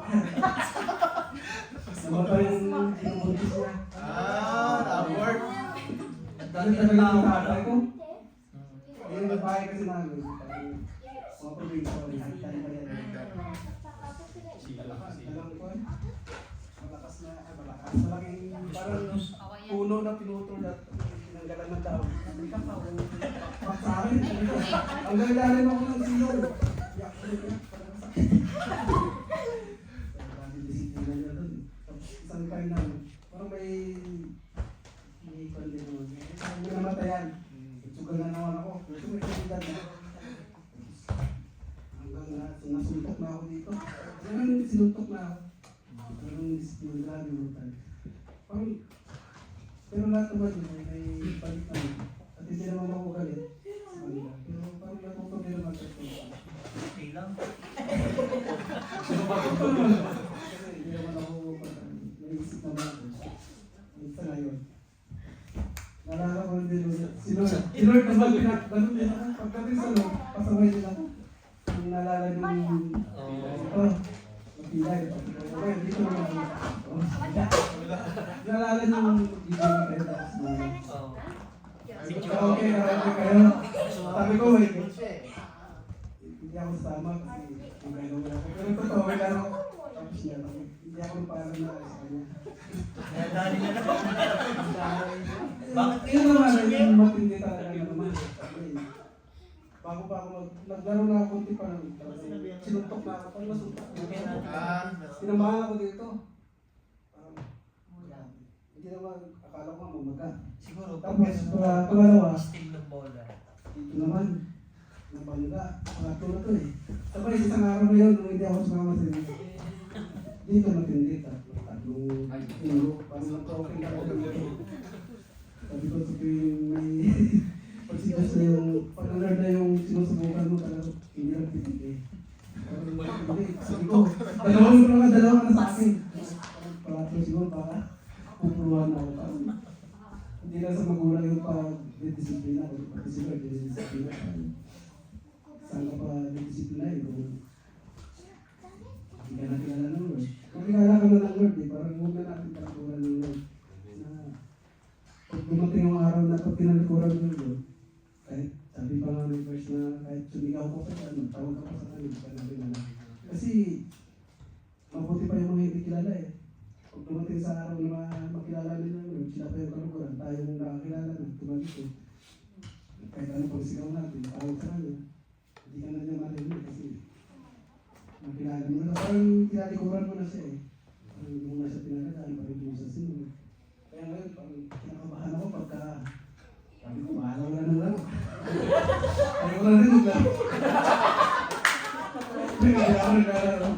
Namatay yung tinubuntis niya. Na-award. Dahil talaga yung tatay ko. Yung babae kasi namin. Mga probinsya ko. Alam ko. Malakas na. Malaking parang puno na pinutol at tinanggalan ng daw. Sa akin, ang gagaling ako ng silong. Yak ko rin. Parang sakit. Parang disiplina niya doon. Isang kain namin. Parang may pandin naman. May namatayan. Sugal na naman ako. Gusto may kandidat na. Hanggang nasuntok na ako dito. Hanggang sinuntok na ako. Parang disiplina, grabe mo tayo. Parang, pero lahat naman may balik naman. At hindi naman ako galit sa kanila. Pero parang natuto din naman sa kanila. Okay lang. Kasi hindi naman ako naisip naman ako. Sa ngayon. Nalala ko din si Lord naman ganun din ako. Pagdating sa Lord, pasaway din ako. Yung nalala yung ito, mapilay. Okay, dito naman ako. Nalala yung video ni Kaya tapos na. Okay, karate kayo. Sabi ko, wait. Hindi ako sasama kasi magagawa ako. Pero totoo, wala ako. Tapos niya, hindi ako parang na sa kanya. Dali na naman. Bakit Yun naman, yung matindi talaga naman. Bago pa ako naglaro na ako konti pa lang. Sinuntok na ako. Parang nasuntok. Sinamahan ako dito. Hindi naman, akala ko nga mamaga. siguro Tapos, pangalawa, still ng bola. dito naman, nabangga. Pangatlo na to eh. Sabay, isang araw na yun, nung hindi ako sumama sa inyo. Dito matindi, tatlong linggo. Parang nag-talking ako dito. Sabi ko, may pagsigas na yung, pag-alert na yung sinusubukan mo, talaga hindi lang pitig eh. Parang hindi, sabi ko, dalawa ka na sa akin. Pangatlo siguro, baka pupuluhan ako. Parang hindi lang sa magulang yung pag-disiplina. Pati sila, disiplina. Saan ka pa disiplina eh? Hindi ka na kilala ng Lord. Kung kilala ka na ng Lord eh, parang huwag na natin palikuran ng Lord. Na pag dumating yung araw na pag pinalikuran ng Lord, kahit sabi pa nga ng verse na kahit sumigaw ko sa kanya, tawag ako sa kanya, hindi ka natin alam. Kasi mabuti pa yung mga hindi kilala eh. Pag dumating sa araw na makilala nila ng Lord, sila pa yung kalukuran, tayong nakakilala na tumagito. Kahit ano pang sigaw natin, tawag sa kanya, hindi ka na niya marinig kasi makilala mo na. Parang kinalikuran mo na siya eh. Parang hindi mo na siya pinagdaan, parang hindi mo sa sinunod. Kaya ngayon, parang kinakabahan ako pagka sabi ko, bahala mo na ng laro. Ayaw ko na rin naglaro. Hindi ako naglalaro.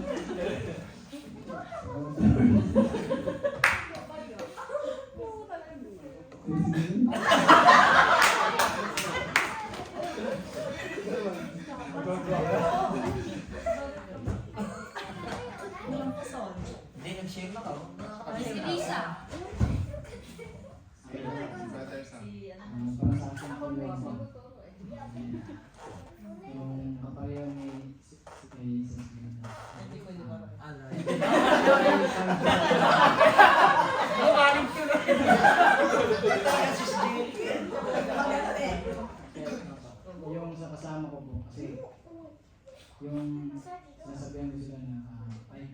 Hindi, nag-share na ka. Si Lisa. Si, ano, Para sa akin, yung sasabihan ko sila na ay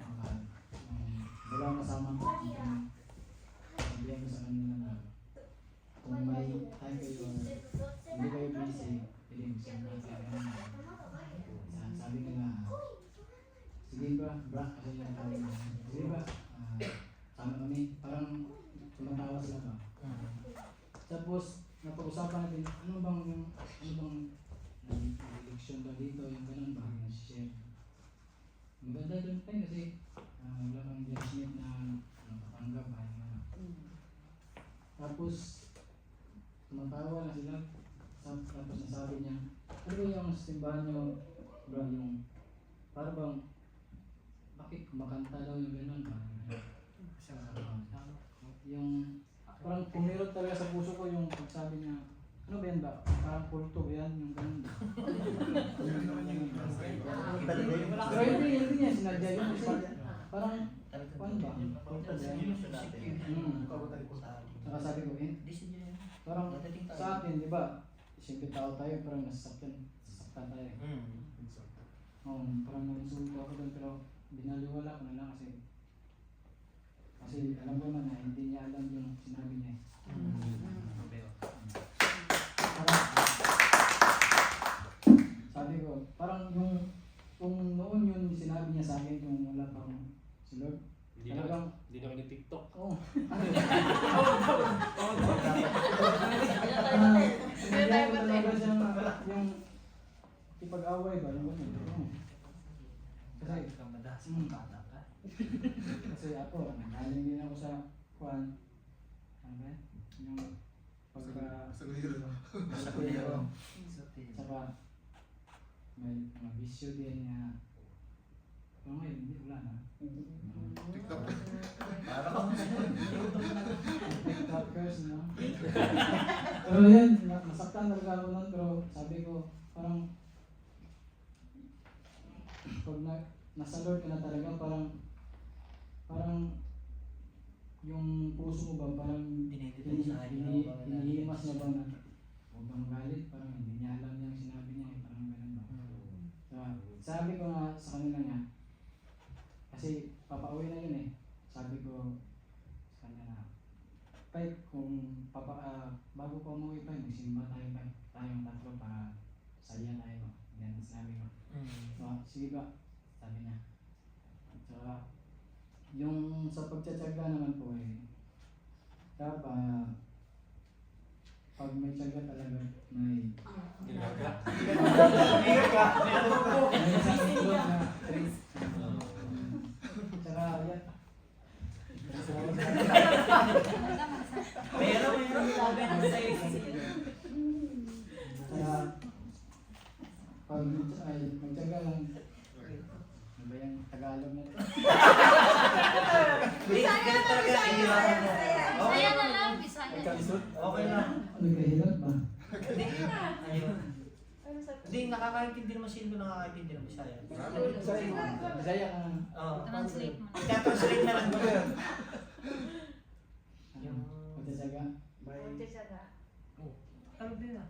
wala kasama ko, sabihan ko sa kanila na kung may time kayo, hindi kayo busy, piling sa mga sabi nila, sige ba, kasi yung tawag na, sige ba, sama kami, parang tumatawa sila ba. Tapos, napag-usapan natin, ano bang election ba dito, yung ganun ba, share. Maganda doon tayo kasi wala kang judgment na nakapanggap ba, yung ano. Tapos, tumatawa na sila, tapos nasabi niya, ano ba yung simbahan nyo, bro, yung, para bang, bakit kumakanta daw yung ganun ba? Yung, parang pumirot talaga sa puso ko yung pagsabi niya, ano ba yan ba? Parang kulto yan, yung ganun ba? Pero hindi niya sinadya yun. Parang, paano ba? Kulto ba yan? Saka sabi ko, parang sa atin, di ba? Siyempre tao tayo, parang nasasaktan tayo. Parang nainsulto ako doon, pero binaliwala ko na lang kasi alam ko naman na hindi niya alam yung sinabi niya. Sabi ko, parang yung kung noon yun sinabi niya sa akin yung wala pang si Lord, talagang Hindi na kayo nag-TikTok. oo. Kaya tayo ba Talaga siya yung ipag-away ba? Yung ganun. Kasi ako, nagaling din ako sa kwan. Ano ba? Yung pagka... Sa lihiro. Saka may mga bisyo din na... Pero ngayon, hindi, wala na. TikTok. TikTokers, no? Pero yan, nasaktan talaga ako nun, pero sabi ko, parang pag nasa Lord ka na talaga, parang yung puso mo ba, parang hinihimas niya ba na huwag kang magalit, parang hindi niya alam yung sinabi niya, parang ganun ba. Sabi ko nga sa kanila niya, kasi papauwi na yun sabi ko sa kanya na, Pai, kung bago ko umuwi pa, magsimba tayo pa, tayong tatlo para saya tayo. Yan sabi ko. Sige ba? Sabi niya. Saka, yung sa pagtsatsaga naman po dapat pag may tsaga talaga may isang tulog na tsaka yan. Tsaka pag magtsaga lang, ano ba yung Tagalog na ito? Saya na lang, Bisaya. Okay lang. Nagkahilot ba? Ayun. Hindi, nakakaintindi naman sino nakakaintindi ng Bisaya. Bisaya ka na. Oo. Translate mo. Translate na lang ko yun. Yung pagtsatsaga. Ano din ah?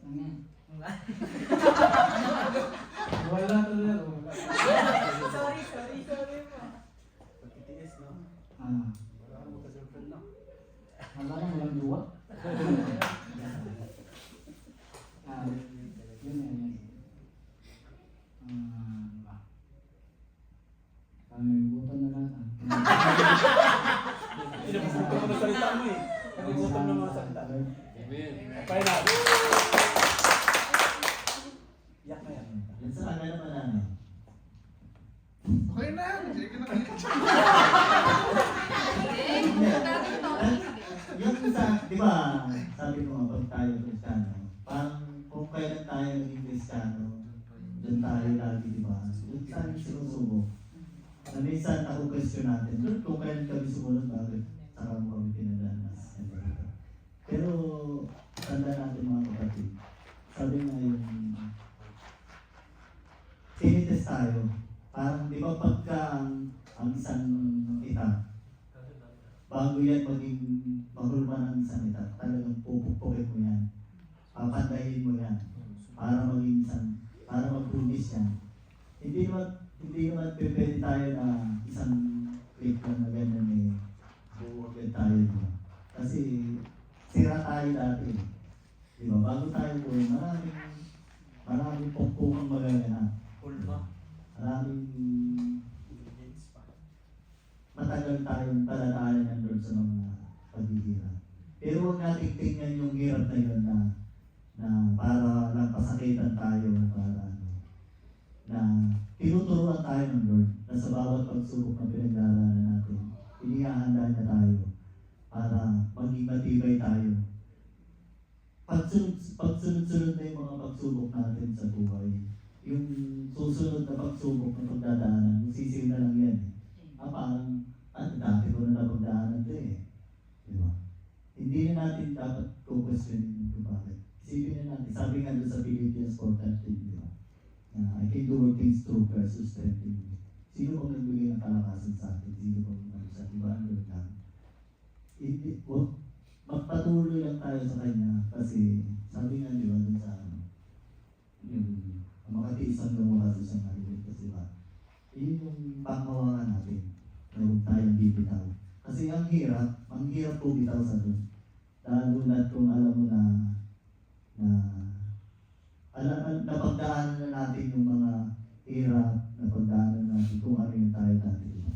Ano yan? Wala talaga. Sorry po. Pagtitiis, no? Wala kang magka-girlfriend lang. Wala kang walang duwa. Yun yan. Ano ba? Nalimutan na lahat. Pinapupunta ko na salita mo Nalimutan na mga salita. Amen. Okay na. Yak na yan. Okay na. Sige ka na. Yung sa, di ba, sabi ko nga pag tayo Kristiyano, parang kung kailan tayo naging Kristiyano, doon tayo lagi, di ba? Doon tayo sinusubok. Na minsan ako question natin, doon kung kailan kami sumunod, bakit saka mo kami pinadanas. Pero tanda natin mga kapatid, sabi nga yung tinites tayo, parang di ba pagka ang isang kita, bago yan maging mahulma ng isang ita, talagang pupukpukin mo yan. Papandayin mo yan. para maging para magpunis yan. Hindi naman pwede tayo na isang click lang na ganyan buwag tayo, di ba? Kasi sira tayo dati. Di ba? Bago tayo po, maraming pokpokang magaganap. Pulma. Maraming matagal tayong taladaanan ng Lord sa mga paghihirap. Pero huwag nating tingnan yung hirap na yun na para lang pasakitan tayo, na tinuturuan tayo ng Lord na sa bawat pagsubok na pinagdaranan natin, inihahanda niya tayo para maging matibay tayo. Pagsunod-sunod na yung mga pagsubok natin sa buhay, yung susunod na pagsubok na pagdadaanan, sisiw na lang yan. Parang, dati ko na napagdaanan ito Di ba? Hindi na natin dapat question kung bakit. Isipin na natin, sabi nga doon sa Philippians 4:13, di ba? I can do all things through Christ who strengthens me. Sino bang nagbigay ng kalakasan sa atin? Sino bang sa iba ang Lord lang? Magpatuloy lang tayo sa Kanya kasi sabi nga di ba dun sa yung makatiis ang lumakas sa isang halilit kasi ba? Yun yung panghawakan natin na huwag tayong bibitaw. Kasi ang hirap po bitaw sa Lord. Lalo na kung alam mo na napagdaanan na natin yung mga hirap, napagdaanan na natin kung ano yung tayo dati. Diba?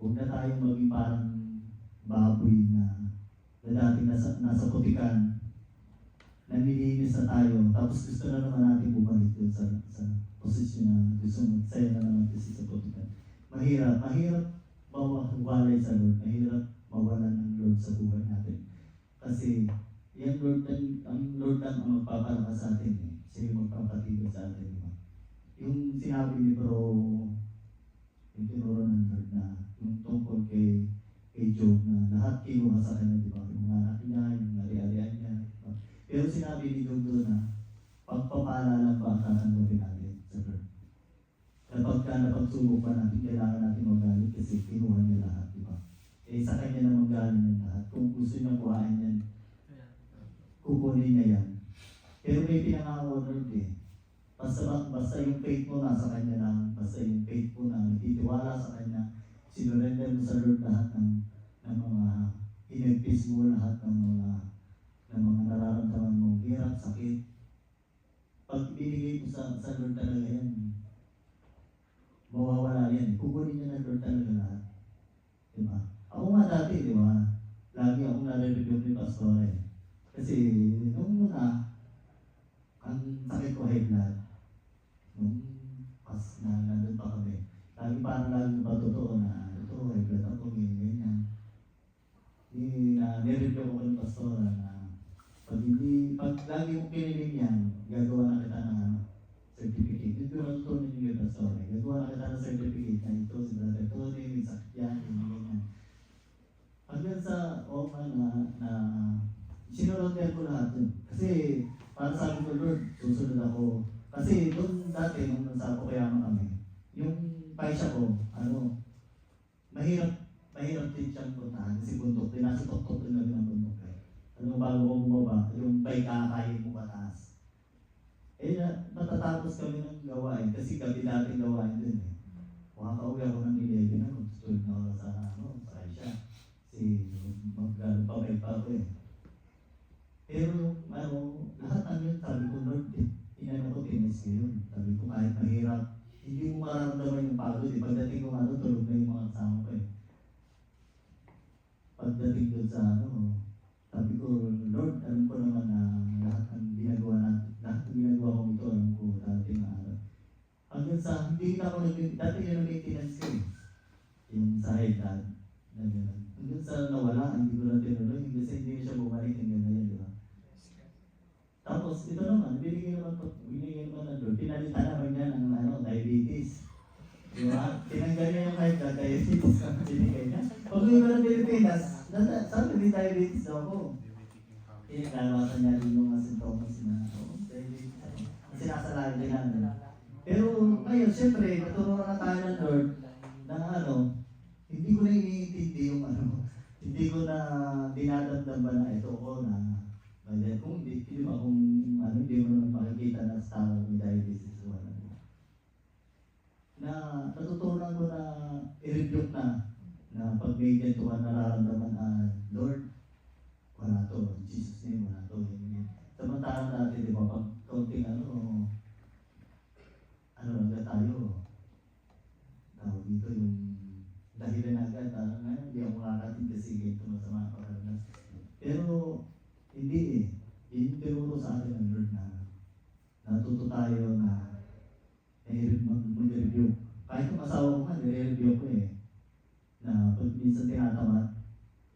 Huwag na tayong maging parang baboy na dating nasa putikan, nanilinis na tayo, tapos gusto na naman natin bumalik dun sa posisyon na gusto magsaya na naman kasi sa putikan. Mahirap mawalay sa Lord, mahirap mawalan ng Lord sa buhay natin. Kasi ang Lord lang ang magpapalakas sa atin Siya yung magpapatibay sa atin. Diba? Yung sinabi ni yung tinuro ng Lord na yung tungkol kay Job na lahat kinuha sa kanya, di ba? Yung mga anak niya, yung ari-arian niya. Diba? Pero sinabi ni Job doon na pagpapala lang ba ang tatanggapin natin sa Lord? Kapag napagsubok pa natin, kailangan natin magalit kasi kinuha niya lahat, di ba? Sa kanya naman galing niya lahat. Kung gusto niya kuhain yan, kukunin niya yan. Pero may pinangako Lord Basta yung faith mo nasa Kanya lang, basta yung faith mo na nagtitiwala sa Kanya, sinurrender mo sa Lord lahat ng mga inagpis mo, lahat ng mga nararamdaman mo, hirap, sakit. Pag binigay mo sa Lord talaga yan, mawawala yan. Kukunin niya ng Lord talaga lahat. Diba? Ako nga dati, di ba? Lagi akong nare-review ni Pastor Kasi nung muna, ang sakit ko high blood. Nung nandun pa kami. Parang lagi pa totoo na ito, high blood ako, ganyan. Nireview ko ng Pastor na pag lagi mong piniling yan, gagawa na kita ng certificate. Ito yung natutunan niyo yung Pastor. Gagawa na kita ng certificate na ito, si Brother Tony, may sakit yan, ganyan. Hanggang sa na sinurrender ko lahat yun. Kasi para sabi ko, Lord, susunod ako. Kasi doon dati, nung nasa ako kaya kami, yung paisya ko, mahirap din siyang puntahan kasi bundok din. Nasa tuktok din namin ang bundok bago ko bumaba, yung bike kakain mo pataas. Natatapos kami ng gawain kasi gabi dating gawain din Makakauwi ako ng 11 na, gusto na ako sa paisya. Kasi magpapay pa ako Pero lahat ng yun, sabi ko, Lord, inano ko, tinis ko yun. Sabi ko, kahit mahirap, hindi mo mararamdaman yung pagod. Pagdating ko tulog na yung mga kasama ko Pagdating doon sa sabi ko, Lord, alam ko naman na lahat ng ginagawa ko ito, alam ko dati na hanggang sa, hindi na ako dati yung maintenance ko yung sa headland, na gano'n. Hanggang sa nawala, hindi ko na tinuloy, kasi hindi siya bumalik hanggang ngayon, di ba? Tapos, ito naman, binigay naman ng Lord, pinalitan naman niya ng diabetes. Di ba? Tinanggal niya yung high blood diabetes na binigay niya. Pag uwi ko ng Pilipinas, sabi may diabetes daw ako. Kinakalawasan niya rin yung mga sintomas na diabetes. Sinasalayan din namin. Pero ngayon, siyempre, naturuan na tayo ng Lord na hindi ko na iniintindi yung hindi ko na dinadamdam ba na ito ko na Kaya kung hindi, di ba kung ano, hindi mo naman makikita na sa tao may diabetes o ano. Na natutunan ko na i-review na pag may ganito ka nararamdaman Lord, wala to, in Jesus name, wala to. Samantalang natin, di ba, pag kaunting ano lang na tayo, tawag dito yung dahilan agad, ngayon, hindi ako makakatid kasi ganito masama ang pakiramdam. Pero, hindi eh. Yung tinuro sa atin ng Lord na natuto tayo na mag-review. Kahit yung asawa ko nga, nire-review ko eh. Na pag minsan tinatamad,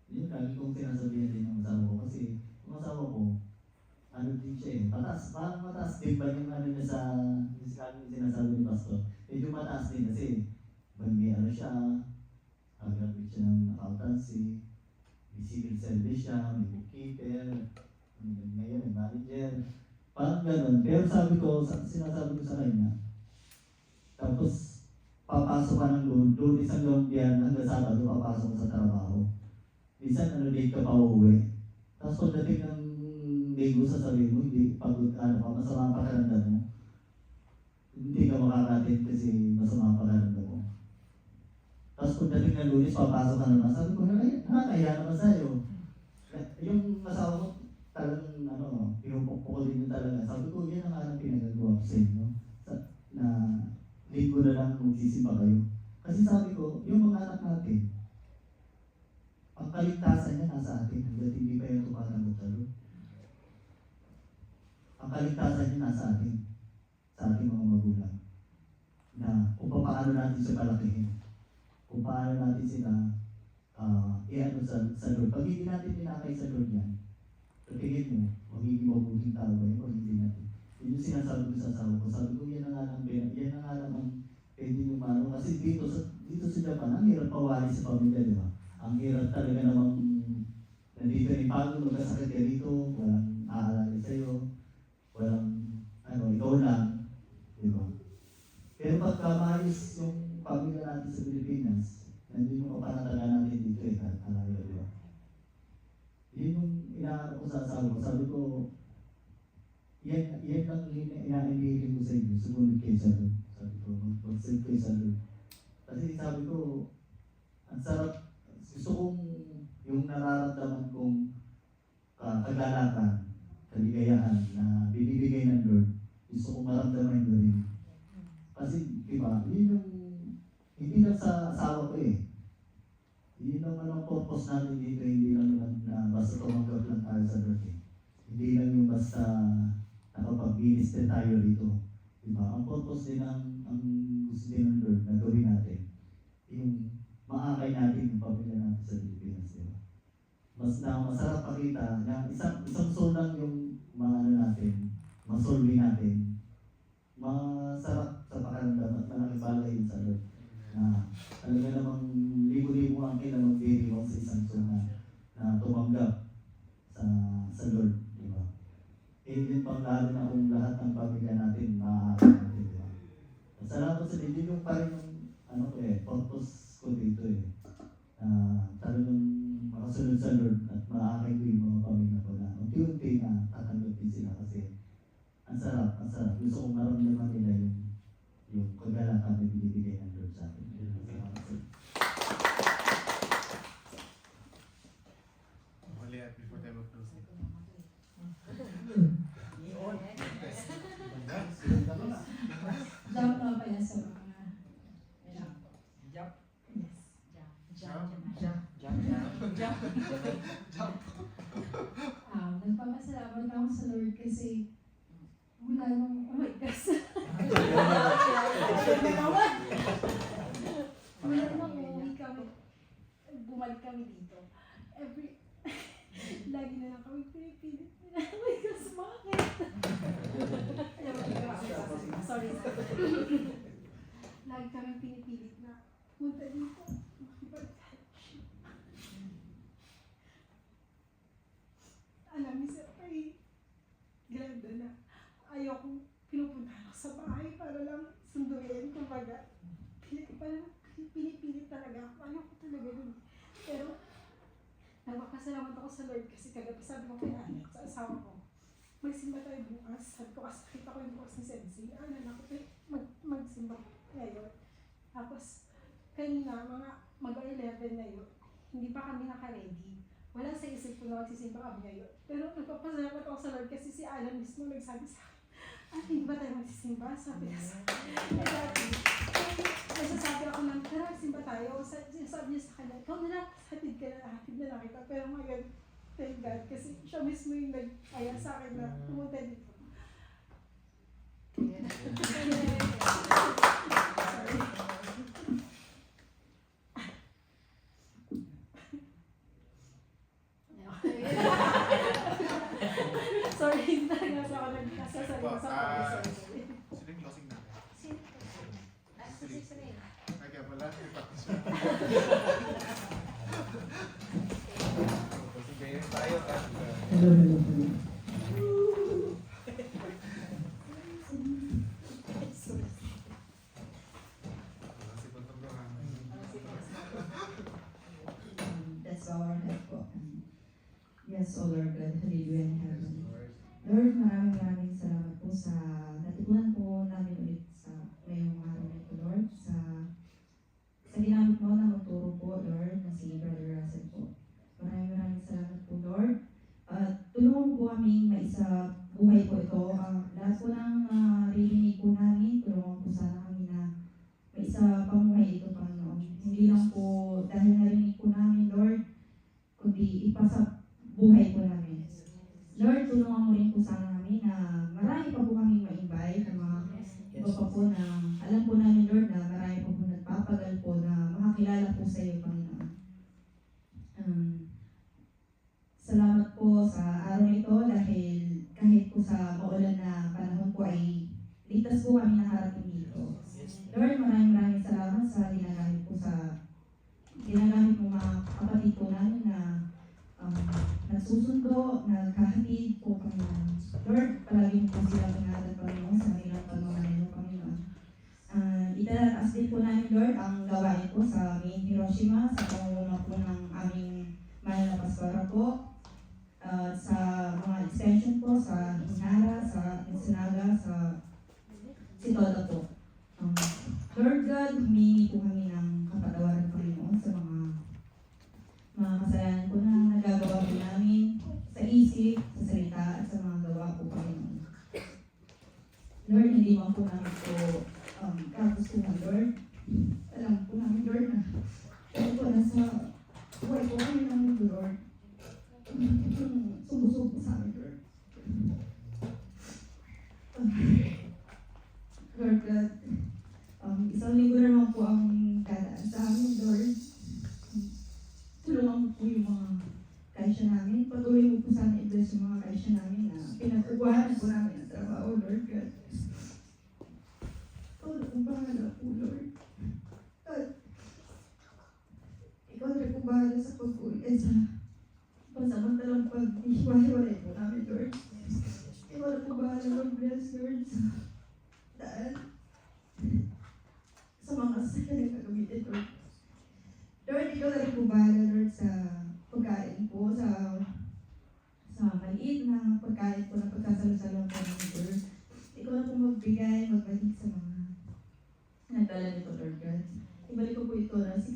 yun, lagi kong sinasabihan din ng asawa ko. Kasi yung asawa ko, ano din siya eh, mataas. Parang mataas din ba yung ano niya sa sinasabi ni Pastor? Medyo mataas din kasi may ano siya, graduate siya ng accountancy, may civil service siya, may bookkeeper, ngayon may manager, parang gano'n. Pero sabi ko, sinasabi ko sa kanya, tapos papasok ka ng doon isang gawang biyan hanggang Sabado, papasok ka sa trabaho. Minsan late ka pa uuwi. Tapos pagdating ng linggo sa sarili mo, hindi pagod masama ang pakiramdam mo. Hindi ka makakatin kasi masama ang pakiramdam mo. Tapos pagdating ng Lunes, papasok ka naman. Sabi ko, nakakaya naman sa'yo. Yung asawa ko, talagang pinupukpok ko din yun talaga. Sabi ko, yan ang alam pinagagawa ko sa inyo. Na linggo na lang magsisimba kayo. Kasi sabi ko, yung mga anak natin, ang kaligtasan niya nasa atin hanggang hindi pa yung tumatanggot sa Lord. Ang kaligtasan niya nasa atin, sa ating mga magulang. Na kung paano natin siya palakihin, kung paano natin sila i-ano sa Lord. Pag hindi natin tinakay sa Lord yan, tingin mo, magiging mabuting tao ba yun? Pag hindi natin. Yun yung sinasabi ko sa asawa ko. Sabi ko, yan ang alam ang pwede nyo mano. Kasi dito sa Japan, ang hirap pawali sa pamilya, di ba? Ang hirap talaga namang nandito ni Pago, magkasakit ka dito, walang aalala sa'yo, walang, ikaw lang, di ba? Pero pagka maayos yung pamilya natin sa Pilipinas, nandun yung kapanataga natin dito kahit alayo, di ba? Yun yung inaano ko sa asawa ko. Sabi ko, yan lang inainihiling ko sa inyo, sumunod kayo sa Lord. Sabi ko, mag-serve kayo sa Lord. Kasi sabi ko, ang sarap, gusto kong yung nararamdaman kong kagalakan, kaligayahan na binibigay ng Lord, gusto kong maramdaman ko rin. Kasi, diba, yun yung, hindi lang sa asawa ko eh. Yun naman ang purpose natin dito, hindi lang naman na basta tumanggap lang tayo sa Lord eh. Hindi lang yung basta nakapag-minister tayo dito. Diba? Ang purpose din ang gusto din ng Lord na gawin natin, yung maakay natin yung pamilya natin sa Pilipinas. Diba? Mas na masarap pakita na isang soul lang yung natin, masolve natin. Masarap sa pakiramdam at malaking bagay yun sa Lord. Na talaga namang libo-libo ang kailan magdiriwang sa isang soul na tumanggap sa Lord. Diba? Yun pang lalo na kung lahat ng pamilya natin maaaral natin. Diba? Salamat sa Diyos. Yun yung parang purpose ko dito eh. Talagang makasunod sa Lord at maakay ko yung mga pamilya ko na unti-unti na tatanggapin sila kasi ang sarap. Gusto kong maramdaman nila yung kagalakan na binibigay ng Lord sa atin. Mali at before tayo mag-close. Jump na pala sa mga... Jump. Yes. Jump. Nagpapasalamat ako sa Lord kasi mula nung, oh my gosh. Mula nung bumalik kami dito. Lagi na lang kami pinipilit nila. Oh my gosh, bakit? Sorry. Lagi kami pinipilit na punta dito. Alam niyo sir, ay ganda na. Ayaw kong pinupunta ako sa bahay para lang sunduin. Kumbaga, pinipilit talaga ako. Ayaw ko talaga dun. Pero, nagpapasalamat ako sa Lord kasi kagabi sabi ko kay Ana, sa asawa ko, magsimba tayo bukas. Sabi ko kasi nakita ko yung bukas ni Sensei. Ana na ako, magsimba ngayon. Tapos, kanina, mga mag-11 na yun, hindi pa kami naka-ready. Wala sa isip ko na magsisimba kami ngayon. Pero nagpapasalamat ako sa Lord kasi si Alan mismo nagsabi sa akin, hindi ba tayo magsisimba? Sabi niya sa akin. Nagsasabi ako lang, tara, simba tayo. Sabi niya sa kanya, ikaw na lang, hatid na lang kita. Pero ngayon, thank God, kasi siya mismo yung nag-aya sa akin na pumunta dito. Sorry, hindi talaga ako nagsasalita sa pag-sorry. Sino yung closing natin? Sino? Ay, kaya pala, ipati siya. Sige, tayo. Hello, hello, hello. Kasi tuntong ka. Let's bow our head po. Yes, O Lord God, hallelujah in heaven. Lord, maraming salamat po sa natutunan po namin ulit sa ngayong araw na ito, Lord. Sa ginamit mo na magturo po, Lord, na si Brother Russell po. Maraming salamat po, Lord. Tulungan mo po kami maisa buhay po ito. Lahat po ng ririnig po namin, tulungan po sana kami na maisa pamuhay ito, Panginoon. Hindi lang po dahil narinig po namin, Lord, kundi ipasa buhay po namin. Lord, tulungan mo rin po sana namin na marami pa po kami ma-invite na mga iba pa po na alam po namin, Lord, na marami pa po nagpapagal po na makakilala po sa iyo, Panginoon. Salamat po sa araw na ito dahil kahit po sa maulan na panahon po ay ligtas po kami nakarating dito. Lord, maraming salamat sa ginagamit mo mga kapatid po namin na nagsusundo, naghahatid po Panginoon. Lord, palagi po sila pangalan Panginoon sa kanilang pamamayan Panginoon. Itataas din po namin, Lord, ang gawain po sa main Hiroshima sa pangunguna po ng aming mahal na pastora po. Sa mga extension po sa Inara, sa Ensenada, sa Sitoda po. Lord God, humingi po kami ng kapatawaran Panginoon sa mga kasalanan po na nagagawa po namin sa isip, sa salita, at sa mga gawa po Panginoon. Lord, hindi man po namin po kagustuhan, Lord. Alam po namin, Lord, na ano po nasa buhay po kami ng mundo, Lord. Sumusubo sa amin, Lord. Lord God, isang linggo na naman po ang dadaan sa amin, Lord. Tulungan mo po yung mga kaisya namin. Patuloy mo po sana i-bless yung mga kaisya namin na pinagkukuhanan po namin ang trabaho, Lord God. Ikaw na kung bahala po, Lord. God, ikaw na kung bahala sa pag-uwi sa pansamantalang pag-ihiwa-hiwalay po namin, Lord. Ikaw na kung bahala, Lord, bless, Lord, sa daan sa mga sasakyan na gagamitin, Lord. Lord, ikaw na rin po bahala, Lord, sa pagkain po, sa maliit na pagkain po na pagkasalo-salo po namin, Lord. Ikaw na po magbigay, magbalik sa mga nagdala nito, Lord God. Ibalik ko po ito na 6